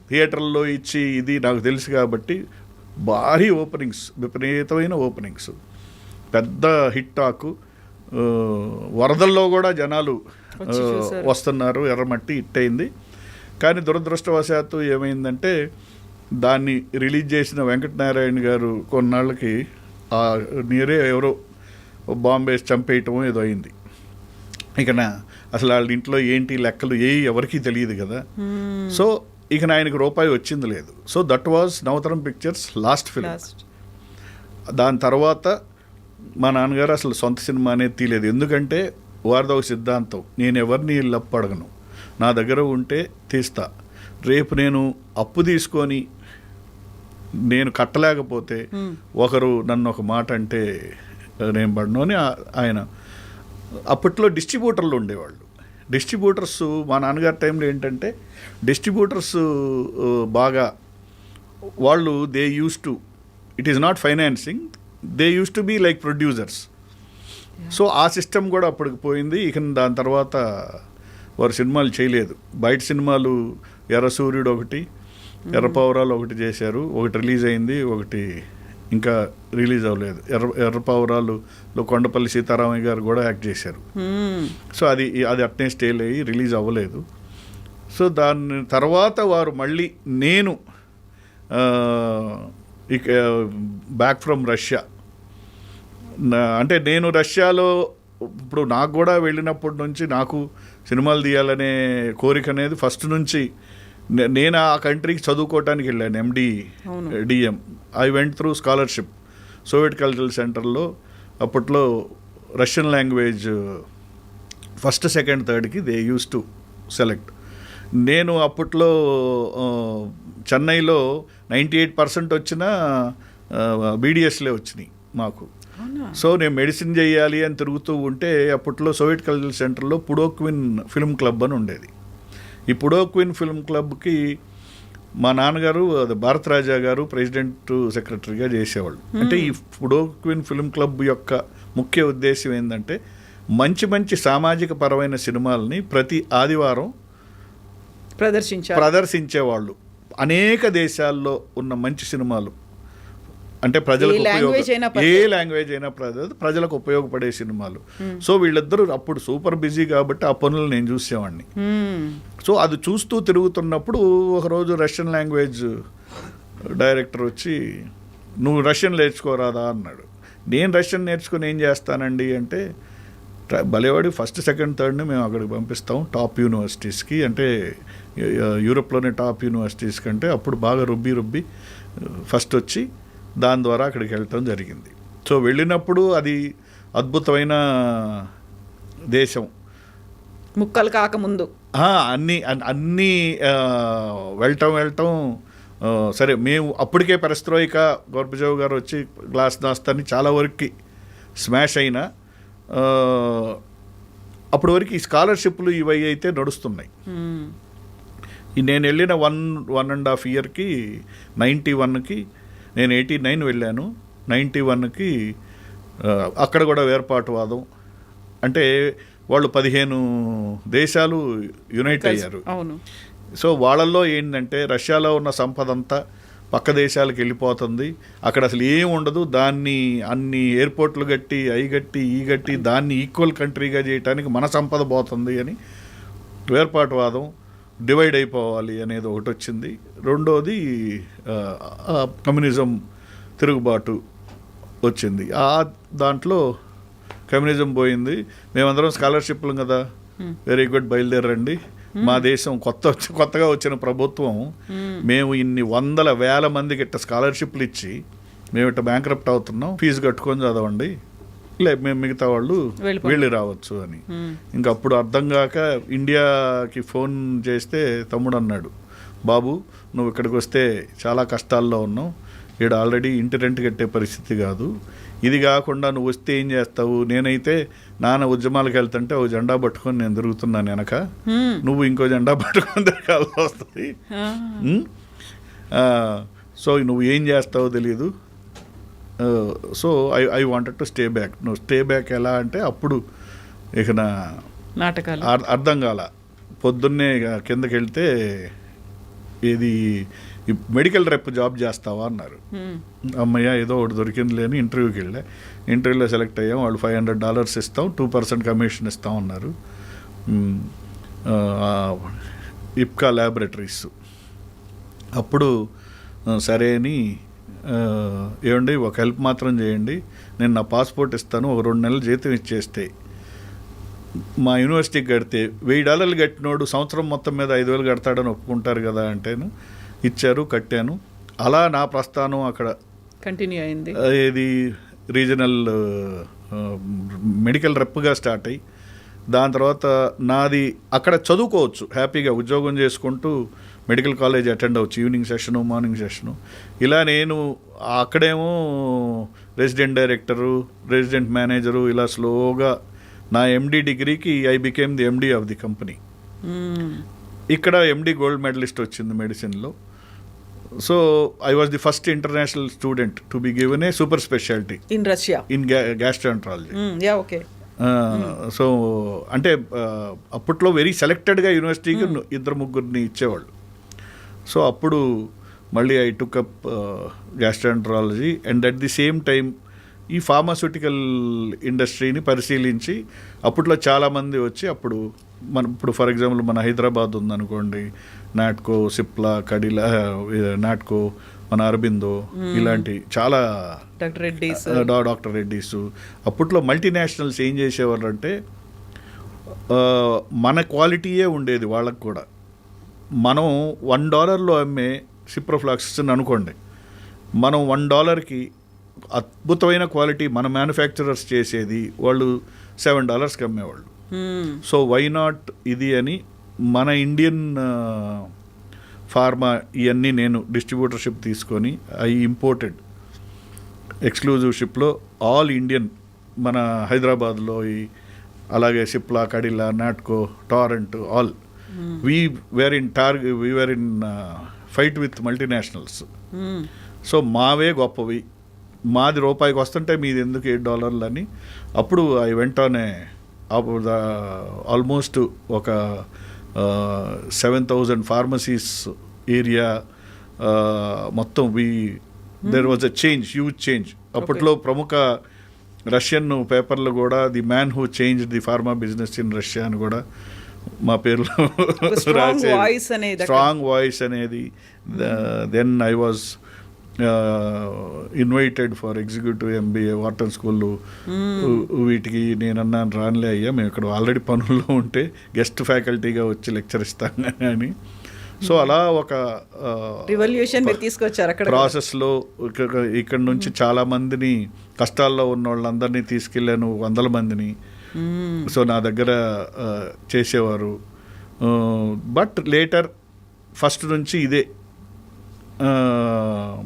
థియేటర్లో ఇచ్చి ఇది నాకు తెలుసు కాబట్టి భారీ ఓపెనింగ్స్, విపరీతమైన ఓపెనింగ్స్, పెద్ద హిట్ టాకు, వరదల్లో కూడా జనాలు వస్తున్నారు, ఎర్రమట్టి హిట్ అయింది. కానీ దురదృష్టవశాత్తు ఏమైందంటే దాన్ని రిలీజ్ చేసిన వెంకటనారాయణ గారు కొన్నాళ్ళకి నీరే ఎవరో బాంబే చంపేయటం ఏదో అయింది. ఇక అసలు వాళ్ళ ఇంట్లో ఏంటి లెక్కలు ఎవరికీ తెలియదు కదా. సో ఇక ఆయనకు రూపాయి వచ్చింది లేదు. So that was Navataram pictures last film. దాని తర్వాత మా నాన్నగారు అసలు సొంత సినిమా అనేది తీయలేదు. ఎందుకంటే వారిదో ఒక సిద్ధాంతం, నేను ఎవరిని అడగను, నా దగ్గర ఉంటే తీస్తా. రేపు నేను అప్పు తీసుకొని నేను కట్టలేకపోతే ఒకరు నన్ను ఒక మాట అంటే నేను పడను అని ఆయన. అప్పట్లో డిస్ట్రిబ్యూటర్లు ఉండేవాళ్ళు. డిస్ట్రిబ్యూటర్స్ మా నాన్నగారి టైంలో ఏంటంటే డిస్ట్రిబ్యూటర్స్ బాగా వాళ్ళు they use to, it is not financing, they use to be like producers. So ఆ సిస్టమ్ కూడా అప్పటికి పోయింది. ఇక దాని తర్వాత వారు సినిమాలు చేయలేదు. బయట సినిమాలు ఎర్ర సూర్యుడు ఒకటి, ఎర్ర పౌరాలు ఒకటి చేశారు. ఒకటి రిలీజ్ అయింది, ఒకటి ఇంకా రిలీజ్ అవ్వలేదు. ఎర్ర పౌరాలులో కొండపల్లి సీతారామయ్య గారు కూడా యాక్ట్ చేశారు. సో అది అట్నే స్టేల్ అయ్యి రిలీజ్ అవ్వలేదు. సో దాని తర్వాత వారు మళ్ళీ నేను ఇక బ్యాక్ ఫ్రమ్ రష్యా, అంటే నేను రష్యాలో ఇప్పుడు నాకు కూడా వెళ్ళినప్పటి నుంచి నాకు సినిమాలు తీయాలనే కోరిక అనేది ఫస్ట్ నుంచి. నేను ఆ కంట్రీకి చదువుకోవటానికి వెళ్ళాను, MD/DM. I went through scholarship Soviet cultural సెంటర్లో. అప్పట్లో రష్యన్ లాంగ్వేజ్ ఫస్ట్, సెకండ్, థర్డ్కి దే యూస్ టు సెలెక్ట్. నేను అప్పట్లో చెన్నైలో 98% వచ్చిన BDSలే వచ్చినాయి మాకు. సో నేను మెడిసిన్ చేయాలి అని తిరుగుతూ ఉంటే అప్పట్లో సోవియట్ కల్చరల్ సెంటర్లో పుడోక్విన్ ఫిల్మ్ క్లబ్ అని ఉండేది. ఈ పుడోక్విన్ ఫిల్మ్ క్లబ్కి మా నాన్నగారు భారత్ రాజా గారు ప్రెసిడెంట్ సెక్రటరీగా చేసేవాళ్ళు. అంటే ఈ పుడోక్విన్ ఫిల్మ్ క్లబ్ యొక్క ముఖ్య ఉద్దేశం ఏంటంటే మంచి మంచి సామాజిక పరమైన సినిమాలని ప్రతి ఆదివారం ప్రదర్శించేవాళ్ళు. అనేక దేశాల్లో ఉన్న మంచి సినిమాలు, అంటే ప్రజలకు ఏ లాంగ్వేజ్ అయినా ప్రజలకు ఉపయోగపడే సినిమాలు. సో వీళ్ళిద్దరూ అప్పుడు సూపర్ బిజీ కాబట్టి ఆ పనులు నేను చూసేవాడిని. సో అది చూస్తూ తిరుగుతున్నప్పుడు ఒకరోజు రష్యన్ లాంగ్వేజ్ డైరెక్టర్ వచ్చి, నువ్వు రష్యన్ నేర్చుకోరాదా అన్నాడు. నేను రష్యన్ నేర్చుకుని ఏం చేస్తానండి అంటే, భలేవాడి ఫస్ట్, సెకండ్, థర్డ్ని మేము అక్కడికి పంపిస్తాం టాప్ యూనివర్సిటీస్కి, అంటే యూరోప్లోనే టాప్ యూనివర్సిటీస్ కంటే అప్పుడు బాగా రుబ్బి ఫస్ట్ వచ్చి దాని ద్వారా అక్కడికి వెళ్ళటం జరిగింది. సో వెళ్ళినప్పుడు అది అద్భుతమైన దేశం, ముక్కలు కాకముందు అన్నీ వెళ్ళటం. సరే మేము అప్పటికే పెరస్ట్రోయిక, గోర్బచేవ్ గారు వచ్చి గ్లాస్ దాస్తాన్ని చాలా వరకు స్మాష్ అయినా అప్పటి వరకు ఈ స్కాలర్షిప్లు ఇవి అయితే నడుస్తున్నాయి. నేను వెళ్ళిన 1.5 ఇయర్కి 91కి నేను 89 వెళ్ళాను. 91కి అక్కడ కూడా వేర్పాటువాదం, అంటే వాళ్ళు 15 దేశాలు యునైట్ అయ్యారు. సో వాళ్ళల్లో ఏంటంటే రష్యాలో ఉన్న సంపద అంతా పక్క దేశాలకు వెళ్ళిపోతుంది. అక్కడ అసలు ఏం ఉండదు. దాన్ని అన్ని ఎయిర్పోర్ట్లు కట్టి ఈ గట్టి దాన్ని ఈక్వల్ కంట్రీగా చేయడానికి మన సంపద పోతుంది అని వేర్పాటువాదం, డివైడ్ అయిపోవాలి అనేది ఒకటి వచ్చింది. రెండోది కమ్యూనిజం తిరుగుబాటు వచ్చింది. దాంట్లో కమ్యూనిజం పోయింది. మేమందరం స్కాలర్షిప్లు కదా, వెరీ గుడ్, బయలుదేరండి. మా దేశం కొత్తగా వచ్చిన ప్రభుత్వం మేము ఇన్ని 100,000 మందికి ఇట్ట స్కాలర్షిప్లు ఇచ్చి మేము ఇట్ట బ్యాంక్రప్ట్ అవుతున్నాం, ఫీజు కట్టుకొని చదవండి మేము మిగతా వాళ్ళు వెళ్ళి రావచ్చు అని. ఇంకా అప్పుడు అర్థం కాక ఇండియాకి ఫోన్ చేస్తే తమ్ముడు అన్నాడు, బాబు నువ్వు ఇక్కడికి వస్తే చాలా కష్టాల్లో ఉన్నావు, ఇక్కడ ఆల్రెడీ ఇంటి రెంట్ కట్టే పరిస్థితి కాదు, ఇది కాకుండా నువ్వు వస్తే ఏం చేస్తావు, నేనైతే నాన్న ఉద్యమాలకు వెళ్తుంటే ఓ జెండా పట్టుకొని నేను తిరుగుతున్నాను వెనక, నువ్వు ఇంకో జెండా పట్టుకొని తిరగాల్సి వస్తుంది, సో నువ్వు ఏం చేస్తావో తెలియదు, so I wanted to stay back. నువ్వు స్టే బ్యాక్ ఎలా అంటే అప్పుడు ఇక నా నాటకాలు అర్థం కాల. పొద్దున్నే కిందకి వెళ్తే ఇది మెడికల్ రెప్ జాబ్ చేస్తావా అన్నారు. అమ్మయ్య ఏదో ఒకటి దొరికింది లేని ఇంటర్వ్యూకి వెళ్ళా. ఇంటర్వ్యూలో సెలెక్ట్ అయ్యాం. వాళ్ళు $500 ఇస్తాం, 2% కమిషన్ ఇస్తాం అన్నారు. ఇప్కా ల్యాబొరేటరీస్. అప్పుడు సరే అని, ఏమండి ఒక హెల్ప్ మాత్రం చేయండి, నేను నా పాస్పోర్ట్ ఇస్తాను, ఒక 2 నెలలు జీతం ఇచ్చేస్తే మా యూనివర్సిటీకి కడితే $1000 కట్టినోడు సంవత్సరం మొత్తం మీద 5000 కడతాడని ఒప్పుకుంటారు కదా అంటేను ఇచ్చారు, కట్టాను. అలా నా ప్రస్థానం అక్కడ కంటిన్యూ అయింది. ఇది రీజనల్ మెడికల్ రెప్గా స్టార్ట్ అయ్యి, దాని తర్వాత నాది అక్కడ చదువుకోవచ్చు హ్యాపీగా, ఉద్యోగం చేసుకుంటూ మెడికల్ కాలేజ్ అటెండ్ అవ్వచ్చు, ఈవినింగ్ సెషను మార్నింగ్ సెషను. ఇలా నేను అక్కడేమో రెసిడెంట్ డైరెక్టరు, రెసిడెంట్ మేనేజరు, ఇలా స్లోగా నా ఎండి డిగ్రీకి I became the MD of the company. ఇక్కడ ఎండి గోల్డ్ మెడలిస్ట్ వచ్చింది మెడిసిన్లో. So I was the first international student to be given a super speciality in Russia in gastroenterology. Okay. So అంటే అప్పట్లో very సెలెక్టెడ్గా యూనివర్సిటీకి 2-3 ఇచ్చేవాళ్ళు. So అప్పుడు మళ్ళీ I took up gastroenterology and at the same time ఈ pharmaceutical ఇండస్ట్రీని పరిశీలించి, అప్పట్లో చాలామంది వచ్చి అప్పుడు ఇప్పుడు ఫర్ ఎగ్జాంపుల్ మన హైదరాబాద్ ఉందనుకోండి, నాట్కో, సిప్లా, కడిలా, నాట్కో, మన అరబిందో, ఇలాంటి చాలా డాక్టర్ రెడ్డీస్. అప్పట్లో మల్టీనేషనల్స్ ఏం చేసేవాళ్ళు అంటే మన క్వాలిటీయే ఉండేది వాళ్ళకు కూడా. మనం $1 అమ్మే సిప్రోఫ్లాక్సిన్ అనుకోండి, మనం $1కి అద్భుతమైన క్వాలిటీ మన మ్యానుఫ్యాక్చరర్స్ చేసేది వాళ్ళు $7కి అమ్మేవాళ్ళు. సో వై నాట్ ఇది అని మన ఇండియన్ ఫార్మా ఇవన్నీ నేను డిస్ట్రిబ్యూటర్షిప్ తీసుకొని ఐ ఇంపోర్టెడ్ ఎక్స్క్లూజివ్షిప్లో ఆల్ ఇండియన్, మన హైదరాబాద్లో అలాగే Cipla, Cadila, Natco, Torrent, all we were in fight with multinationals. So మావే గొప్పవి, మాది రూపాయికి వస్తుంటే మీది ఎందుకు $8 అని. అప్పుడు ఐ వెంట్ ఆన్ ఆల్మోస్ట్ ఒక 7,000 ఫార్మసీస్ ఏరియా మొత్తం. There was a change, huge change. అప్పట్లో ప్రముఖ రష్యన్ పేపర్లు కూడా the man who change the pharma business in Russia అని కూడా మా పేర్లో రాసేది, స్ట్రాంగ్ వాయిస్ అనేది. Then I was invited for executive MBA Wharton స్కూల్లో. వీటికి నేను అన్నాను, రానులే అయ్యా, మేము ఇక్కడ ఆల్రెడీ పనుల్లో ఉంటే గెస్ట్ ఫ్యాకల్టీగా వచ్చి లెక్చర్ ఇస్తాను అని. సో అలా ఒక రివల్యూషన్ తీసుకొచ్చారు అక్కడ ప్రాసెస్లో. ఇక్కడ నుంచి చాలా మందిని, కష్టాల్లో ఉన్న వాళ్ళందరినీ తీసుకెళ్ళాను, 100 మందిని. సో నా దగ్గర చేసేవారు. బట్ లేటర్ ఫస్ట్ నుంచి ఇదే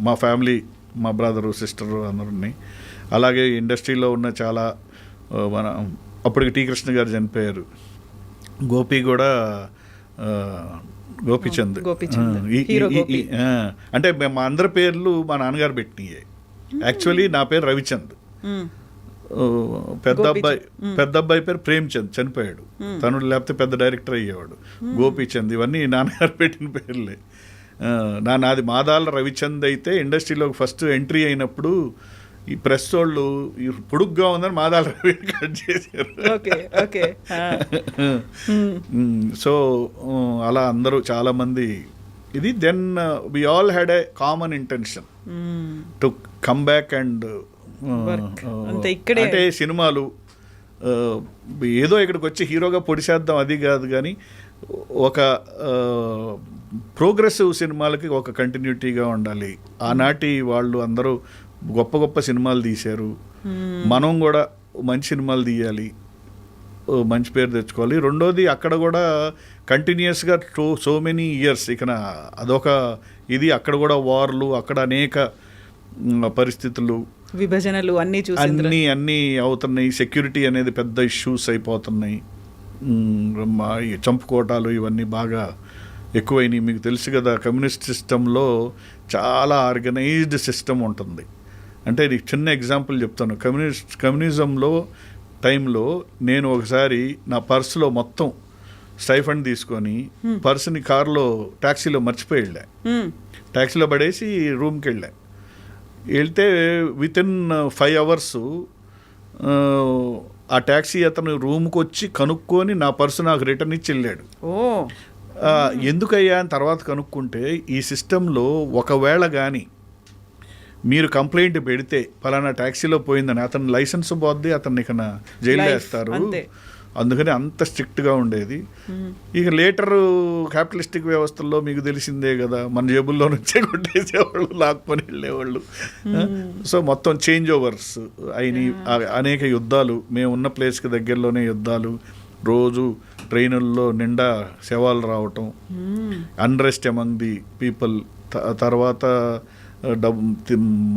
మా ఫ్యామిలీ, మా బ్రదరు, సిస్టరు అందరినీ. అలాగే ఇండస్ట్రీలో ఉన్న చాలా మన అప్పటికి టీ కృష్ణ గారు చనిపోయారు, గోపి కూడా, గోపిచంద్. అంటే మా అందరి పేర్లు మా నాన్నగారు పెట్టినాయే. యాక్చువల్లీ నా పేరు రవిచంద్, పెద్ద అబ్బాయి పేరు ప్రేమ్చంద్, చనిపోయాడు తను, లేకపోతే పెద్ద డైరెక్టర్ అయ్యేవాడు. గోపిచంద్, ఇవన్నీ నాన్నగారు పెట్టిన పేర్లే. నాది మాదాల రవిచంద్. అయితే ఇండస్ట్రీలోకి ఫస్ట్ ఎంట్రీ అయినప్పుడు ఈ ప్రెస్ వాళ్ళు పొడుగ్గా ఉందని మాదాల రవి కట్ చేశారు. సో అలా అందరూ చాలామంది ఇది. Then we all had a common intention to come back and అంటే సినిమాలు ఏదో ఇక్కడికి వచ్చి హీరోగా పొడిచేద్దాం అది కాదు, కానీ ఒక ప్రోగ్రెసివ్ సినిమాలకి ఒక కంటిన్యూటీగా ఉండాలి. ఆనాటి వాళ్ళు అందరూ గొప్ప గొప్ప సినిమాలు తీశారు, మనం కూడా మంచి సినిమాలు తీయాలి, మంచి పేరు తెచ్చుకోవాలి. రెండోది అక్కడ కూడా కంటిన్యూస్గా సో మెనీ ఇయర్స్ ఇక అదొక ఇది, అక్కడ కూడా వార్లు, అక్కడ అనేక పరిస్థితులు, విభజనలు అన్నీ అన్నీ అవుతున్నాయి. సెక్యూరిటీ అనేది పెద్ద ఇష్యూస్ అయిపోతున్నాయి. ఈ చంపుకోటాలు ఇవన్నీ బాగా ఎక్కువైనాయి. మీకు తెలుసు కదా, కమ్యూనిస్ట్ సిస్టంలో చాలా ఆర్గనైజ్డ్ సిస్టమ్ ఉంటుంది. అంటే ఇది చిన్న ఎగ్జాంపుల్ చెప్తాను. కమ్యూనిజంలో టైంలో నేను ఒకసారి నా పర్సులో మొత్తం స్టైఫండ్ తీసుకొని పర్సుని కారులో ట్యాక్సీలో మర్చిపోయి వెళ్ళా. ట్యాక్సీలో పడేసి రూమ్కి వెళ్తే వితిన్ 5 hours ఆ ట్యాక్సీ అతను రూమ్కి వచ్చి కనుక్కొని నా పర్సు నాకు రిటర్న్ ఇచ్చి వెళ్ళాడు. ఎందుకయ్యా అని తర్వాత కనుక్కుంటే, ఈ సిస్టంలో ఒకవేళ కానీ మీరు కంప్లైంట్ పెడితే పలానా ట్యాక్సీలో పోయిందని అతని లైసెన్స్ పోద్ది, అతన్ని ఇక జైల్లో వేస్తారు. అందుకని అంత స్ట్రిక్ట్గా ఉండేది. ఇక లేటరు క్యాపిటలిస్టిక్ వ్యవస్థల్లో మీకు తెలిసిందే కదా, మన జేబుల్లో నుంచే కొట్టేసేవాళ్ళు, లాక్కొని వెళ్ళేవాళ్ళు. సో మొత్తం చేంజ్ ఓవర్స్ అయినాయి, అనేక యుద్ధాలు. మేము ఉన్న ప్లేస్కి దగ్గరలోనే యుద్ధాలు, రోజు ట్రైనుల్లో నిండా శవాలు రావటం, అన్రెస్ట్ అమంగ్ ది పీపుల్. తర్వాత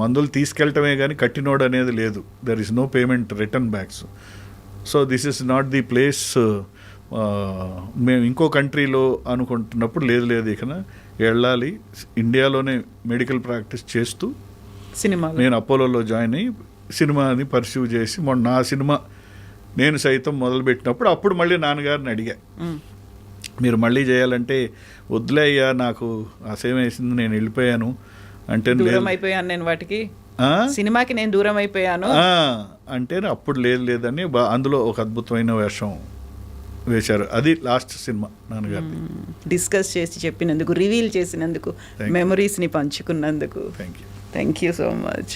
మందులు తీసుకెళ్ళటమే కానీ కట్టినోడు అనేది లేదు. There is no payment return backs. So this is not the place. మేము ఇంకో కంట్రీలో అనుకుంటున్నప్పుడు లేదు ఇక వెళ్ళాలి, ఇండియాలోనే మెడికల్ ప్రాక్టీస్ చేస్తూ నేను అపోలోలో జాయిన్ అయ్యి సినిమాని పర్సీవ్ చేసి మొన్న నా సినిమా నేను సైతం మొదలుపెట్టినప్పుడు అప్పుడు మళ్ళీ నాన్నగారిని అడిగా, మీరు మళ్ళీ చేయాలంటే వద్దులే అయ్యా, నాకు అసహ్యం వేసింది, నేను వెళ్ళిపోయాను అంటే, దూరం అయిపోయాను నేను వాటికి, సినిమాకి నేను దూరం అయిపోయాను అంటే అప్పుడు లేదని అందులో ఒక అద్భుతమైన వేషం వేశారు. అది లాస్ట్ సినిమా నాన్నగారిది. డిస్కస్ చేసి చెప్పినందుకు, రివీల్ చేసినందుకు, మెమరీస్ని పంచుకున్నందుకు థ్యాంక్ యూ సో మచ్.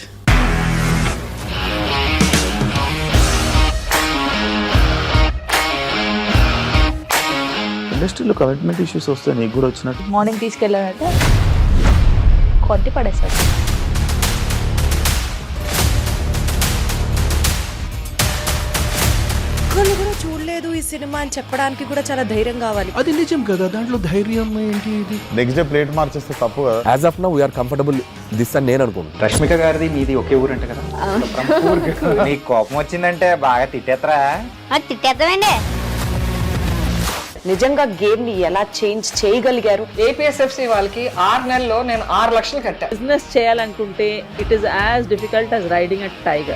ఇండస్ట్రీలో కమిట్మెంట్ ఇష్యూస్ వస్తే నీకు కూడా వచ్చినట్టు? మార్నింగ్ తీసుకెళ్ళాడంటే కొట్టి పడేశాడు. ఒక్కళ్ళు కూడా చూడలేదు ఈ సినిమా అని చెప్పడానికి కూడా చాలా ధైర్యం కావాలి. అది నిజం కదా, దాంట్లో ధైర్యం ఏంటి? ఇది నెక్స్ట్ డే ప్లేట్ మార్చేస్తే తప్పు కదా. As of now we are comfortable this అని నేను అనుకుంటున్నాను. రష్మిక గారిది మీది ఒకే ఊరు అంట కదా? నీకు కోపం వచ్చిందంటే బాగా తిట్టేత్తరా? తిట్టేద్దామండి. నిజంగా గేమ్ ని ఎలా చేంజ్ చేయగలిగారు? ఏపీఎస్ఎఫ్సి వాళ్ళకి 6 నెలల్లో నేను 6 లక్షలు కట్టా. బిజినెస్ చేయాలనుకుంటే it is as difficult as riding a tiger.